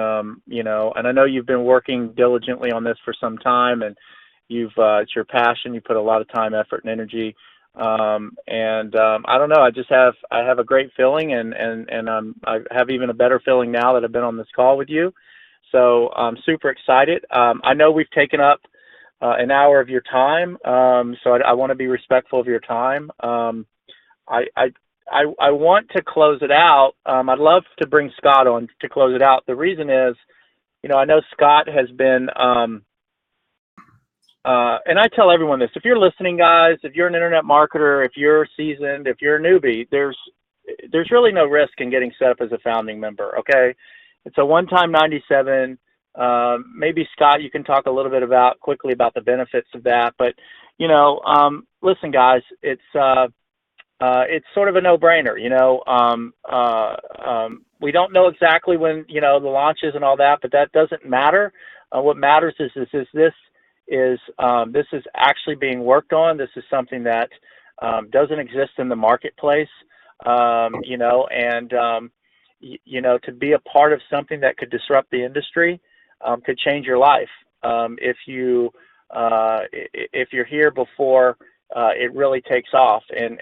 you know, and I know you've been working diligently on this for some time, and it's your passion. You put a lot of time, effort, and energy. I don't know. I have a great feeling, and I have even a better feeling now that I've been on this call with you. So I'm super excited. I know we've taken up an hour of your time, so I want to be respectful of your time. I want to close it out. I'd love to bring Scott on to close it out. The reason is, you know, I know Scott has been, and I tell everyone this: if you're listening, guys, if you're an internet marketer, if you're seasoned, if you're a newbie, there's really no risk in getting set up as a founding member. Okay, it's a one-time 97. Maybe Scott, you can talk a little bit quickly about the benefits of that. But you know, listen, guys, it's sort of a no-brainer. You know, we don't know exactly when, you know, the launches and all that, but that doesn't matter. What matters is this is actually being worked on. This is something that doesn't exist in the marketplace. You know, and you know, to be a part of something that could disrupt the industry, could change your life. If you're here before it really takes off, and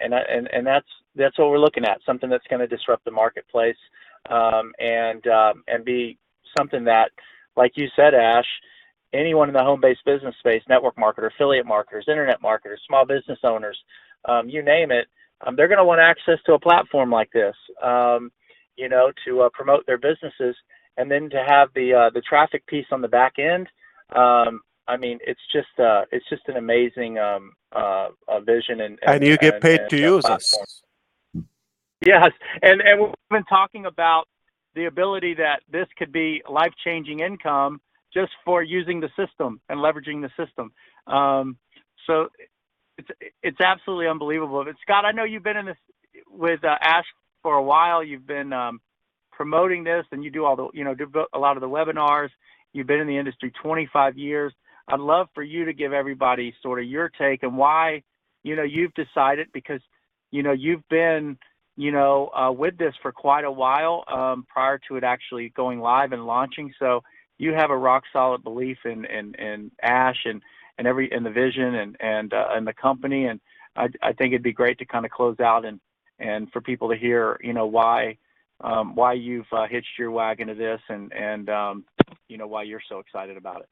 that's what we're looking at, something that's going to disrupt the marketplace, and be something that, like you said, Ash, anyone in the home-based business space, network marketer, affiliate marketers, internet marketers, small business owners, you name it, they're going to want access to a platform like this, you know, to promote their businesses, and then to have the traffic piece on the back end. I mean, it's just an amazing vision, and you get paid to use platform. us. Yes, and we've been talking about the ability that this could be life-changing income just for using the system and leveraging the system. So it's absolutely unbelievable. But Scott, I know you've been in this with Ash for a while. You've been promoting this, and you do do a lot of the webinars. You've been in the industry 25 years. I'd love for you to give everybody sort of your take and why, you know, you've decided, because, you know, you've been with this for quite a while prior to it actually going live and launching. So you have a rock solid belief in Ash and the vision and the company. And I think it'd be great to kind of close out and for people to hear, why you've hitched your wagon to this and why you're so excited about it.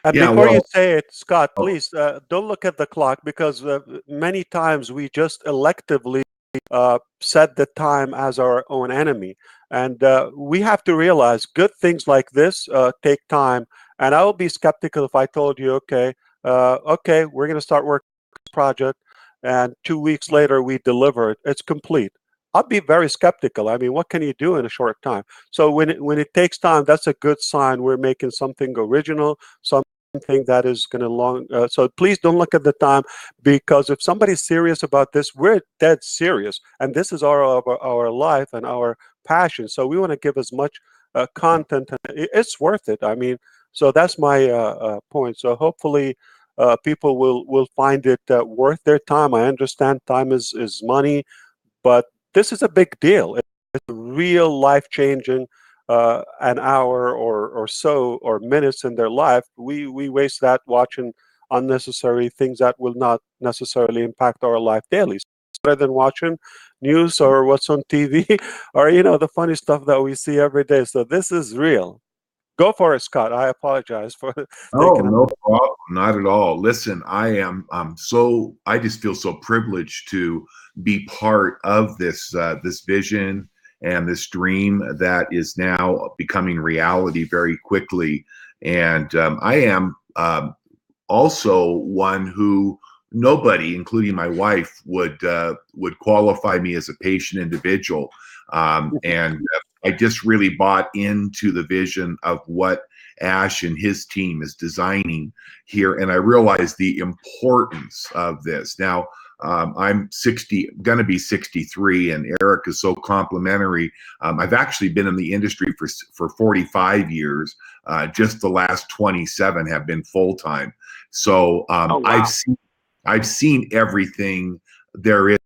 And Yeah, before you well, say it, Scott, please don't look at the clock, because many times we just electively set the time as our own enemy. And we have to realize good things like this take time. And I would be skeptical if I told you, okay, we're going to start working on this project, and 2 weeks later we deliver it. It's complete. I'd be very skeptical. I mean, what can you do in a short time? So when it takes time, that's a good sign we're making something original, something that is going to long. So please don't look at the time, because if somebody's serious about this, we're dead serious, and this is our life and our passion. So we want to give as much content, and it's worth it. I mean, so that's my point. So hopefully, people will find it worth their time. I understand time is money, but this is a big deal. It's a real life-changing an hour or so or minutes in their life. We waste that watching unnecessary things that will not necessarily impact our life daily. So rather than watching news or what's on TV or the funny stuff that we see every day. So this is real. Go for it, Scott. I apologize for oh, taking no problem, not at all. Listen, I just feel so privileged to be part of this vision and this dream that is now becoming reality very quickly. And I am also one who nobody, including my wife, would qualify me as a patient individual. And I just really bought into the vision of what Ash and his team is designing here, and I realized the importance of this. Now, I'm going to be 63, and Eric is so complimentary. I've actually been in the industry for 45 years. Just the last 27 have been full time. So Oh, wow. I've seen everything there is.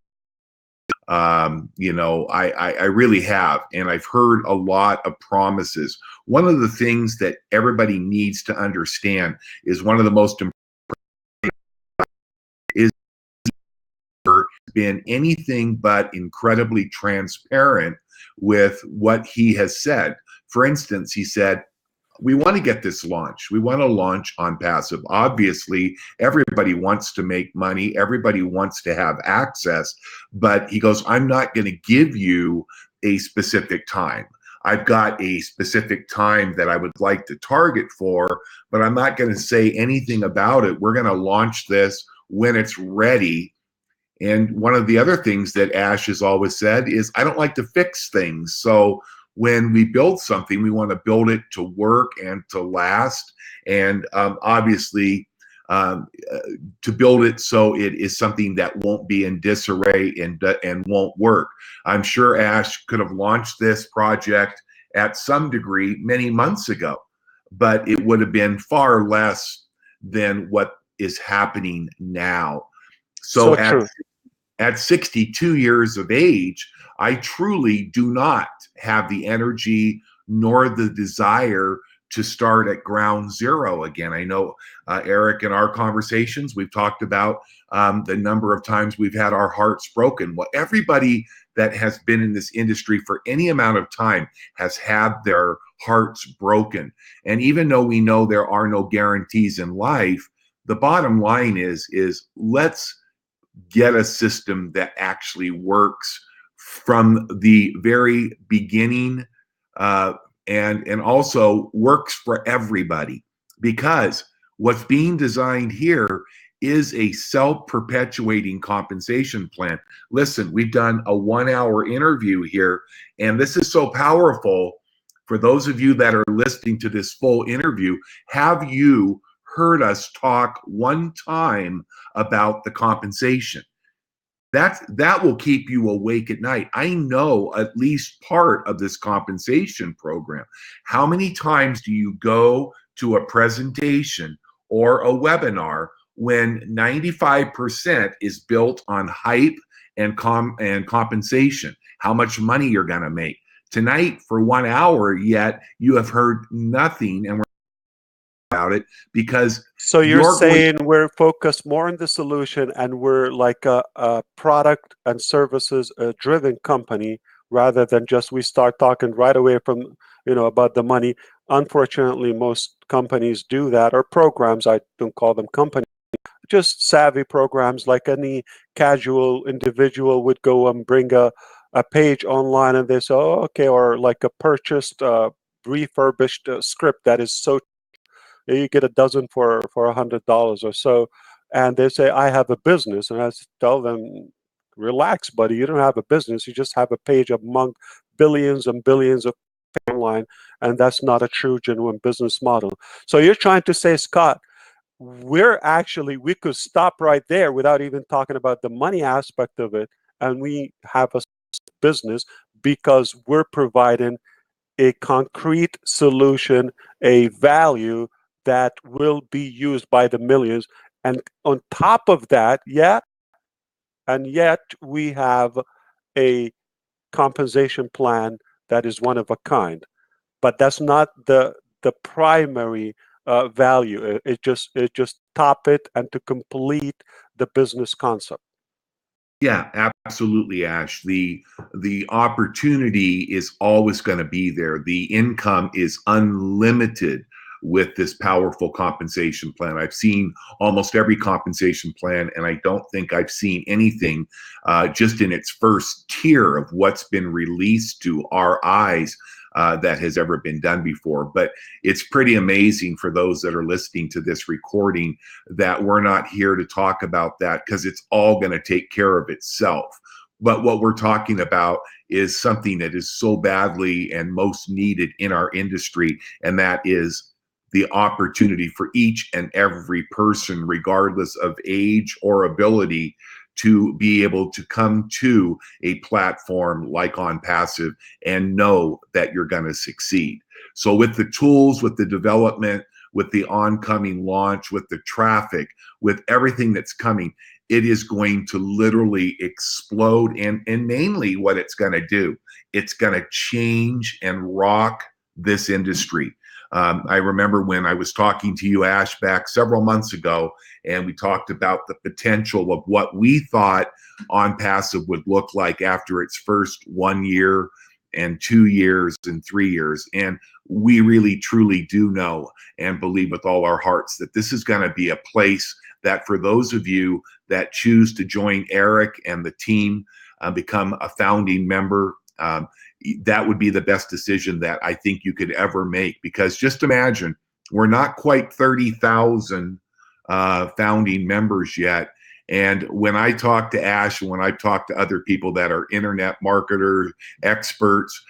I really have, and I've heard a lot of promises. One of the things that everybody needs to understand is one of the most important is been anything but incredibly transparent with what he has said. For instance, he said, we want to get this launched. We want to launch ONPASSIVE. Obviously, everybody wants to make money. Everybody wants to have access. But he goes, I'm not going to give you a specific time. I've got a specific time that I would like to target for, but I'm not going to say anything about it. We're going to launch this when it's ready. And one of the other things that Ash has always said is, I don't like to fix things. So when we build something, we want to build it to work and to last. And obviously, to build it so it is something that won't be in disarray and won't work. I'm sure Ash could have launched this project at some degree many months ago, but it would have been far less than what is happening now. So so true. at 62 years of age, I truly do not have the energy nor the desire to start at ground zero again. I know, Eric, in our conversations, we've talked about the number of times we've had our hearts broken. Well, everybody that has been in this industry for any amount of time has had their hearts broken. And even though we know there are no guarantees in life, the bottom line is let's get a system that actually works from the very beginning, and also works for everybody, because what's being designed here is a self-perpetuating compensation plan. Listen, we've done a 1-hour interview here, and this is so powerful. For those of you that are listening to this full interview, have you heard us talk one time about the compensation? That will keep you awake at night. I know at least part of this compensation program. How many times do you go to a presentation or a webinar when 95% is built on hype and compensation, how much money you're going to make. Tonight, for 1 hour, yet you have heard nothing, and we're about it because So you're you're going. saying we're focused more on the solution and we're like a product and services driven company rather than just we start talking right away from, about the money. Unfortunately, most companies do that, or programs, I don't call them companies, just savvy programs like any casual individual would go and bring a page online and they say, oh, okay, or like a purchased, refurbished script that is so you get a dozen for $100 or so, and they say I have a business, and I tell them, relax, buddy, you don't have a business, you just have a page among billions and billions of online, and that's not a true genuine business model. So you're trying to say, Scott, we could stop right there without even talking about the money aspect of it, and we have a business because we're providing a concrete solution, a value that will be used by the millions. And on top of that, yet we have a compensation plan that is one of a kind. But that's not the primary value. It just top it and to complete the business concept. Yeah, absolutely, Ash. The opportunity is always going to be there. The income is unlimited with this powerful compensation plan. I've seen almost every compensation plan, and I don't think I've seen anything just in its first tier of what's been released to our eyes that has ever been done before. But it's pretty amazing for those that are listening to this recording that we're not here to talk about that because it's all going to take care of itself. But what we're talking about is something that is so badly and most needed in our industry, and that is the opportunity for each and every person, regardless of age or ability, to be able to come to a platform like ONPASSIVE and know that you're going to succeed. So with the tools, with the development, with the oncoming launch, with the traffic, with everything that's coming, it is going to literally explode. And mainly what it's going to do, it's going to change and rock this industry. I remember when I was talking to you, Ash, back several months ago, and we talked about the potential of what we thought ONPASSIVE would look like after its first 1 year and 2 years and 3 years. And we really, truly do know and believe with all our hearts that this is going to be a place that for those of you that choose to join Eric and the team, become a founding member, that would be the best decision that I think you could ever make. Because just imagine, we're not quite 30,000 founding members yet. And when I talk to Ash, and when I talk to other people that are internet marketers, experts,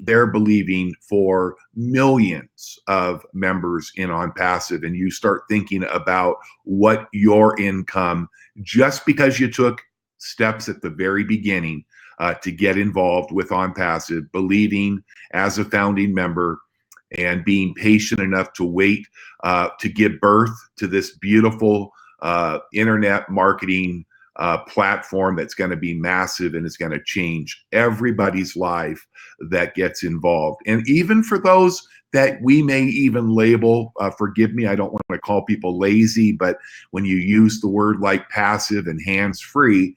they're believing for millions of members in ONPASSIVE. And you start thinking about what your income, just because you took steps at the very beginning to get involved with ONPASSIVE, believing as a founding member and being patient enough to wait to give birth to this beautiful internet marketing platform that's going to be massive and is going to change everybody's life that gets involved. And even for those that we may even label, forgive me, I don't want to call people lazy, but when you use the word like passive and hands-free,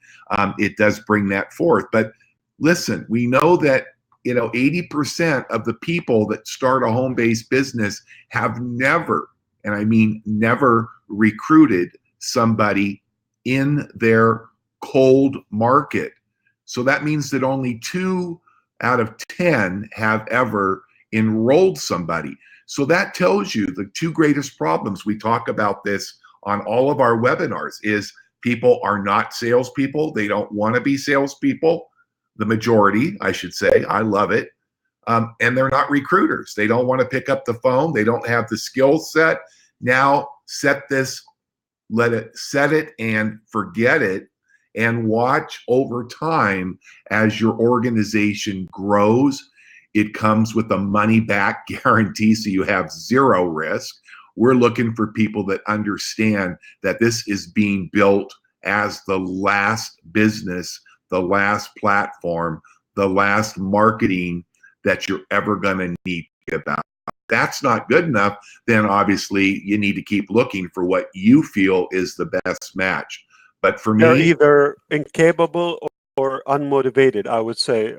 it does bring that forth. But listen, we know that 80% of the people that start a home-based business have never, and I mean never, recruited somebody in their cold market. So that means that only 2 out of 10 have ever enrolled somebody. So that tells you the 2 greatest problems. We talk about this on all of our webinars is people are not salespeople. They don't want to be salespeople. The majority, I should say. I love it. And they're not recruiters. They don't want to pick up the phone. They don't have the skill set. Now set this, set it and forget it, and watch over time as your organization grows. It comes with a money back guarantee, so you have 0 risk. We're looking for people that understand that this is being built as the last business the last platform, the last marketing that you're ever going to need to give out. If that's not good enough, then obviously you need to keep looking for what you feel is the best match. But for They're me, either incapable or unmotivated, I would say.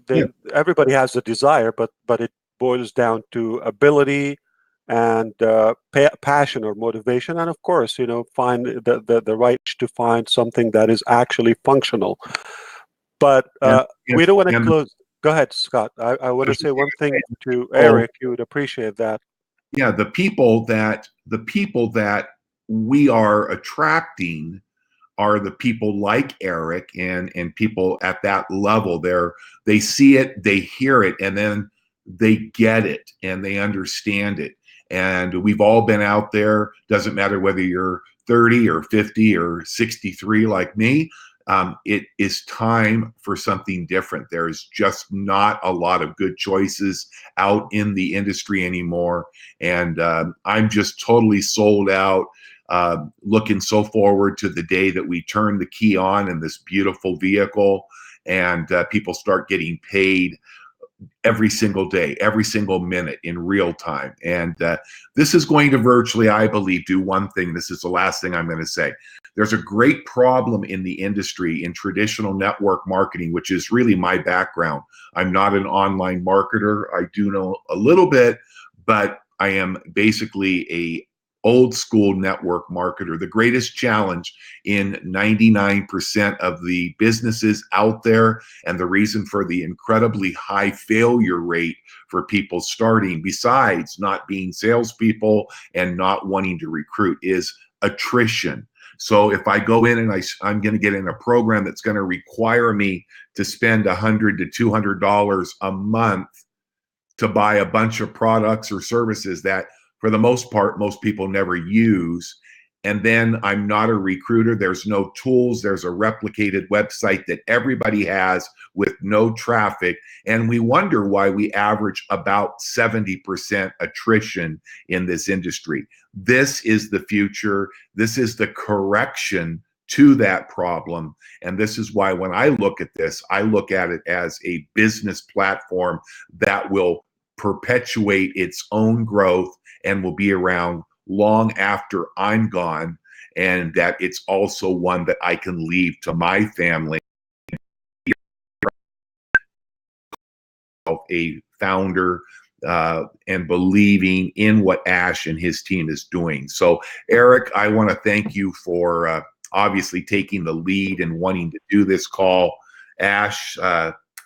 Then everybody has a desire, but it boils down to ability and passion or motivation, and of course, find the right to find something that is actually functional. But and, we don't want to and close. Go ahead, Scott. I want to say one thing to oh, Eric. You would appreciate that. yeah, the people that we are attracting are the people like Eric and people at that level. They see it, they hear it, and then they get it and they understand it. And we've all been out there. Doesn't matter whether you're 30 or 50 or 63 like me. It is time for something different. There's just not a lot of good choices out in the industry anymore. And I'm just totally sold out. Looking so forward to the day that we turn the key on in this beautiful vehicle and people start getting paid every single day, every single minute in real time. And this is going to virtually, I believe, do one thing. This is the last thing I'm going to say. There's a great problem in the industry in traditional network marketing, which is really my background. I'm not an online marketer. I do know a little bit, but I am basically a old school network marketer. The greatest challenge in 99% of the businesses out there, and the reason for the incredibly high failure rate for people starting, besides not being salespeople and not wanting to recruit, is attrition. So if I go in and I'm going to get in a program that's going to require me to spend $100 to $200 a month to buy a bunch of products or services that for the most part, most people never use. And then I'm not a recruiter. There's no tools. There's a replicated website that everybody has with no traffic. And we wonder why we average about 70% attrition in this industry. This is the future. This is the correction to that problem. And this is why when I look at this, I look at it as a business platform that will perpetuate its own growth and will be around long after I'm gone, and that it's also one that I can leave to my family. A founder and believing in what Ash and his team is doing. So, Eric, I want to thank you for obviously taking the lead and wanting to do this call. Ash,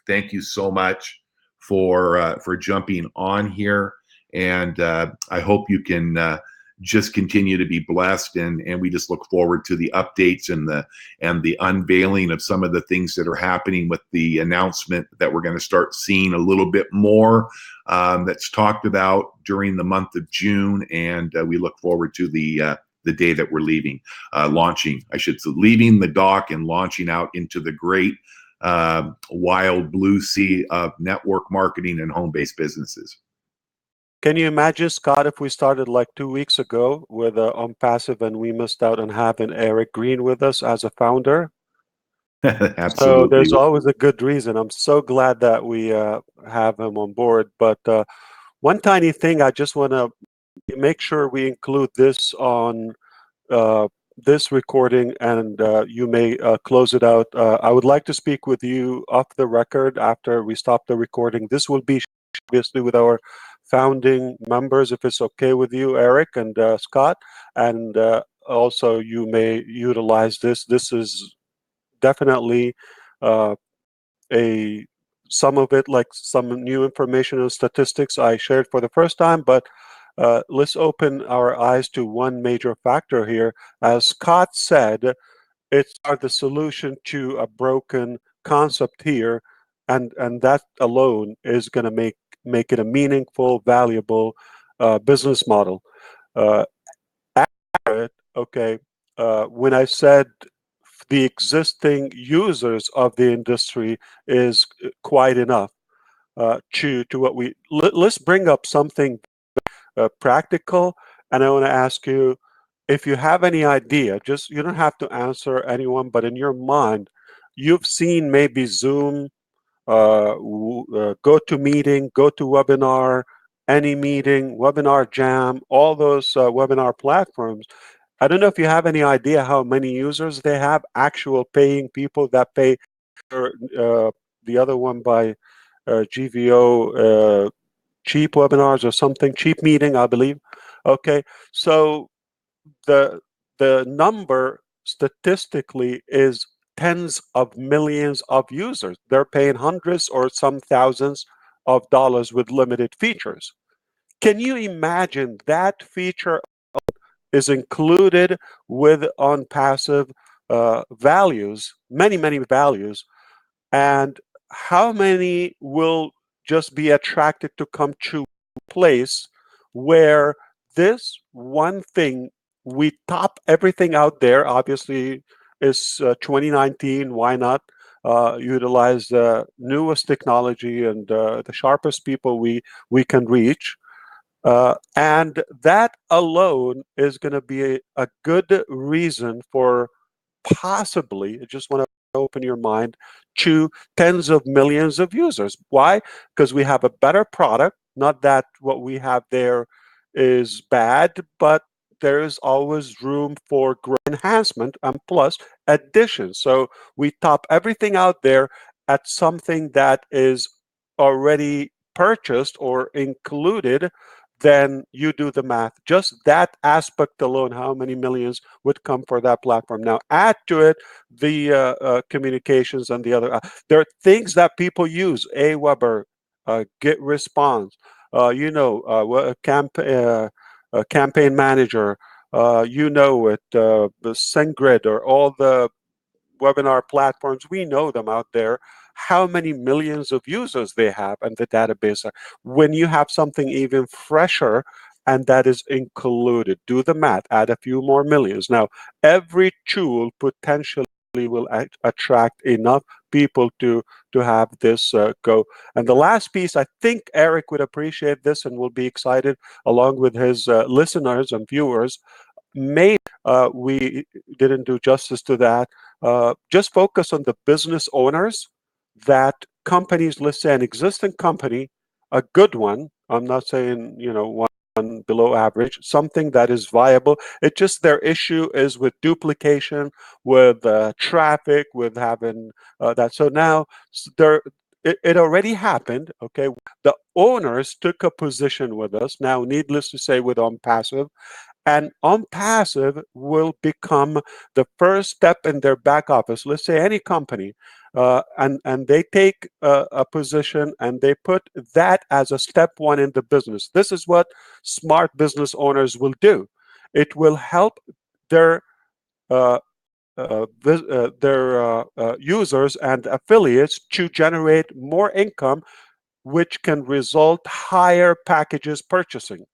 thank you so much for jumping on here, and I hope you can just continue to be blessed, and we just look forward to the updates and the unveiling of some of the things that are happening with the announcement that we're going to start seeing a little bit more that's talked about during the month of June, and we look forward to the day that we're leaving the dock and launching out into the great wild blue sea of network marketing and home-based businesses. Can you imagine, Scott, if we started like 2 weeks ago with ONPASSIVE and we missed out on having Eric Green with us as a founder? Absolutely. So there's always a good reason. I'm so glad that we have him on board. But one tiny thing, I just want to make sure we include this on this recording, and you may close it out. I would like to speak with you off the record after we stop the recording. This will be obviously with our founding members, if it's okay with you, Eric and Scott, and also you may utilize this. This is definitely some of it, like some new information and statistics I shared for the first time, but let's open our eyes to one major factor here. As Scott said, it's the solution to a broken concept here, and that alone is going to make it a meaningful, valuable business model. Okay, when I said the existing users of the industry is quite enough to what let's bring up something practical, and I want to ask you if you have any idea. Just, you don't have to answer anyone, but in your mind, you've seen maybe Zoom, GoToMeeting, GoToWebinar, AnyMeeting, Webinar Jam, all those webinar platforms. I don't know if you have any idea how many users they have, actual paying people that pay. The other one by GVO, Cheap Webinars or something, Cheap Meeting, I believe. Okay, so the number statistically is tens of millions of users. They're paying hundreds or some thousands of dollars with limited features. Can you imagine that feature is included with ONPASSIVE values, many values, and how many will just be attracted to come to a place where this one thing, we top everything out there, obviously is 2019, why not utilize the newest technology and the sharpest people we can reach, and that alone is going to be a good reason for possibly, I just want to open your mind to tens of millions of users. Why? Because we have a better product. Not that what we have there is bad, but there is always room for enhancement and plus addition. So we top everything out there at something that is already purchased or included. Then you do the math. Just that aspect alone, how many millions would come for that platform? Now add to it the communications and the other. There are things that people use. Aweber, Get Response, Campaign Manager, the SendGrid, or all the webinar platforms. We know them out there. How many millions of users they have and the database. When you have something even fresher and that is included, do the math, add a few more millions. Now, every tool potentially will attract enough people to have this go. And the last piece, I think Eric would appreciate this and will be excited along with his listeners and viewers. Maybe we didn't do justice to that. Just focus on the business owners that companies, let's say an existing company, a good one. I'm not saying, one below average, something that is viable. It just their issue is with duplication, with traffic, with having that. So now it already happened. Okay, the owners took a position with us. Now, needless to say, with OnPassive, and OnPassive will become the first step in their back office. Let's say any company, and they take a position and they put that as a step one in the business. This is what smart business owners will do. It will help their uh, users and affiliates to generate more income, which can result higher packages purchasing.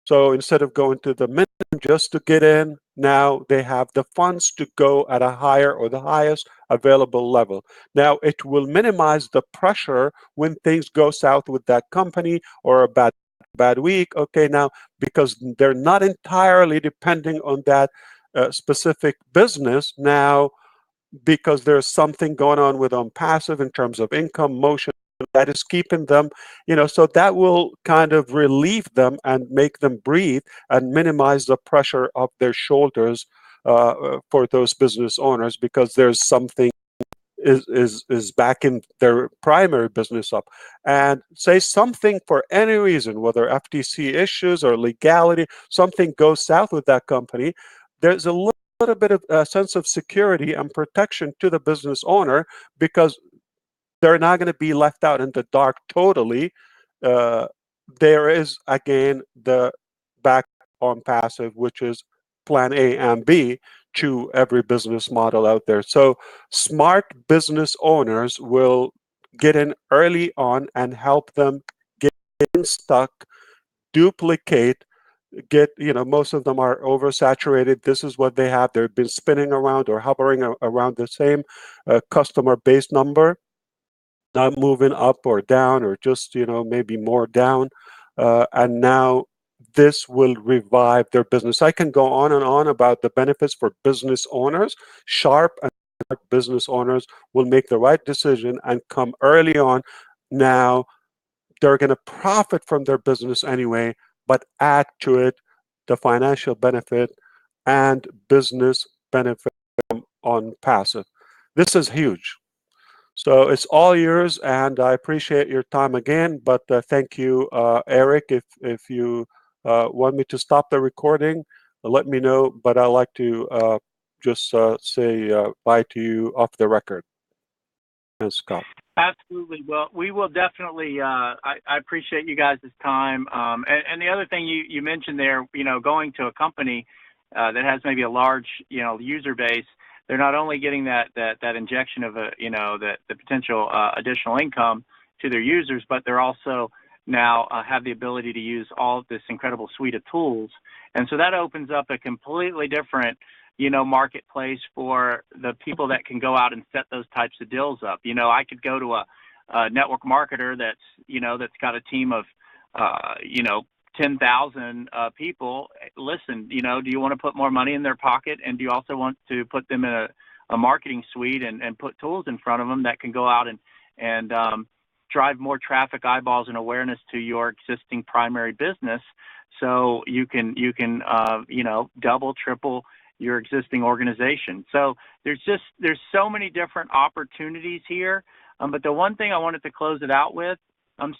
So instead of going to the minimum just to get in, now they have the funds to go at a higher or the highest available level. Now it will minimize the pressure when things go south with that company or a bad week. Okay, now because they're not entirely depending on that specific business now, because there's something going on with OnPassive in terms of income motion that is keeping them, so that will kind of relieve them and make them breathe and minimize the pressure of their shoulders for those business owners, because there's something is backing their primary business up. And say something for any reason, whether FTC issues or legality, something goes south with that company, there's a little bit of a sense of security and protection to the business owner, because they're not going to be left out in the dark totally. Uh, there is, again, the back OnPassive, which is plan A and B to every business model out there. So smart business owners will get in early on and help them get unstuck, duplicate, most of them are oversaturated. This is what they have. They've been spinning around or hovering around the same customer base number, not moving up or down, or just maybe more down, and now this will revive their business. I can go on and on about the benefits for business owners, sharp and business owners will make the right decision and come early on. Now they're going to profit from their business anyway, but add to it the financial benefit and business benefit on passive. This is huge. So it's all yours, and I appreciate your time again. But thank you, Eric. If you want me to stop the recording, let me know. But I like to just say bye to you off the record. And Scott. Absolutely. Well, we will definitely. I appreciate you guys' time. And the other thing you mentioned there, going to a company that has maybe a large, user base. They're not only getting that injection of the potential additional income to their users, but they're also now have the ability to use all of this incredible suite of tools. And so that opens up a completely different, marketplace for the people that can go out and set those types of deals up. I could go to a network marketer that's got a team of, 10,000 people. Listen, do you want to put more money in their pocket, and do you also want to put them in a marketing suite and put tools in front of them that can go out and drive more traffic, eyeballs, and awareness to your existing primary business, so you can double, triple your existing organization. So there's so many different opportunities here. But the one thing I wanted to close it out with,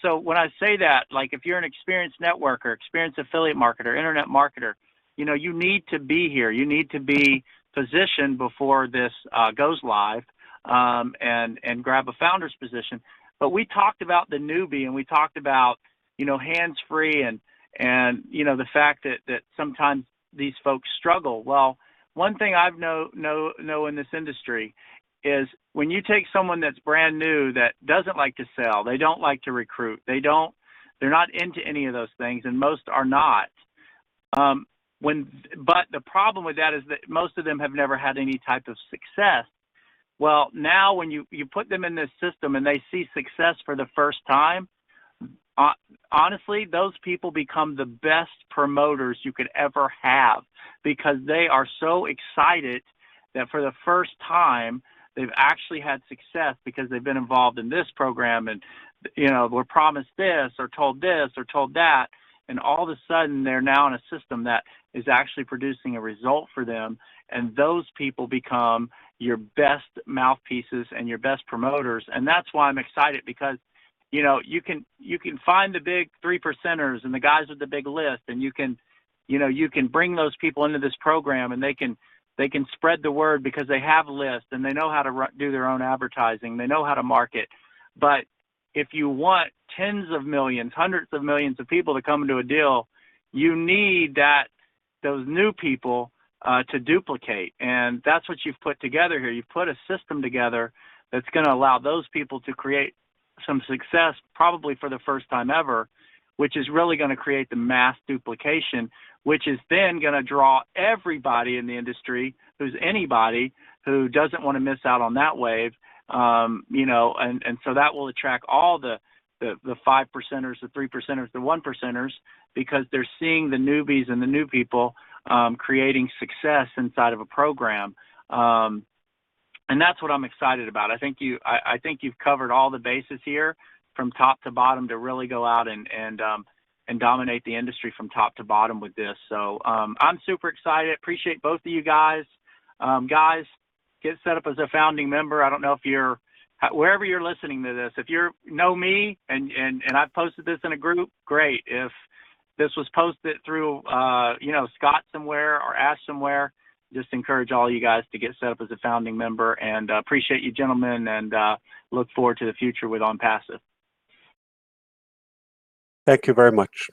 so when I say that, like if you're an experienced networker, experienced affiliate marketer, internet marketer, you need to be here. You need to be positioned before this goes live and grab a founder's position. But we talked about the newbie, and we talked about, hands-free and the fact that sometimes these folks struggle. Well, one thing I've know in this industry is when you take someone that's brand new that doesn't like to sell, they don't like to recruit, they're not into any of those things, and most are not. But the problem with that is that most of them have never had any type of success. Well, now when you put them in this system and they see success for the first time, honestly, those people become the best promoters you could ever have, because they are so excited that for the first time they've actually had success because they've been involved in this program and, were promised this or told that. And all of a sudden they're now in a system that is actually producing a result for them. And those people become your best mouthpieces and your best promoters. And that's why I'm excited, because, you can find the big 3%ers and the guys with the big list, and you can bring those people into this program, and they can spread the word because they have lists and they know how to do their own advertising. They know how to market. But if you want tens of millions, hundreds of millions of people to come into a deal, you need those new people to duplicate. And that's what you've put together here. You've put a system together that's going to allow those people to create some success, probably for the first time ever, which is really going to create the mass duplication, which is then going to draw everybody in the industry who's anybody who doesn't want to miss out on that wave, and so that will attract all the 5%ers, the 3%ers, the 1%ers, because they're seeing the newbies and the new people creating success inside of a program. And that's what I'm excited about. I think you've covered all the bases here from top to bottom to really go out and dominate the industry from top to bottom with this. So I'm super excited. Appreciate both of you guys. Guys, get set up as a founding member. I don't know if wherever you're listening to this, if you know me and I've posted this in a group, great. If this was posted through Scott somewhere or Ash somewhere, just encourage all you guys to get set up as a founding member, and appreciate you gentlemen, and look forward to the future with ONPASSIVE. Thank you very much.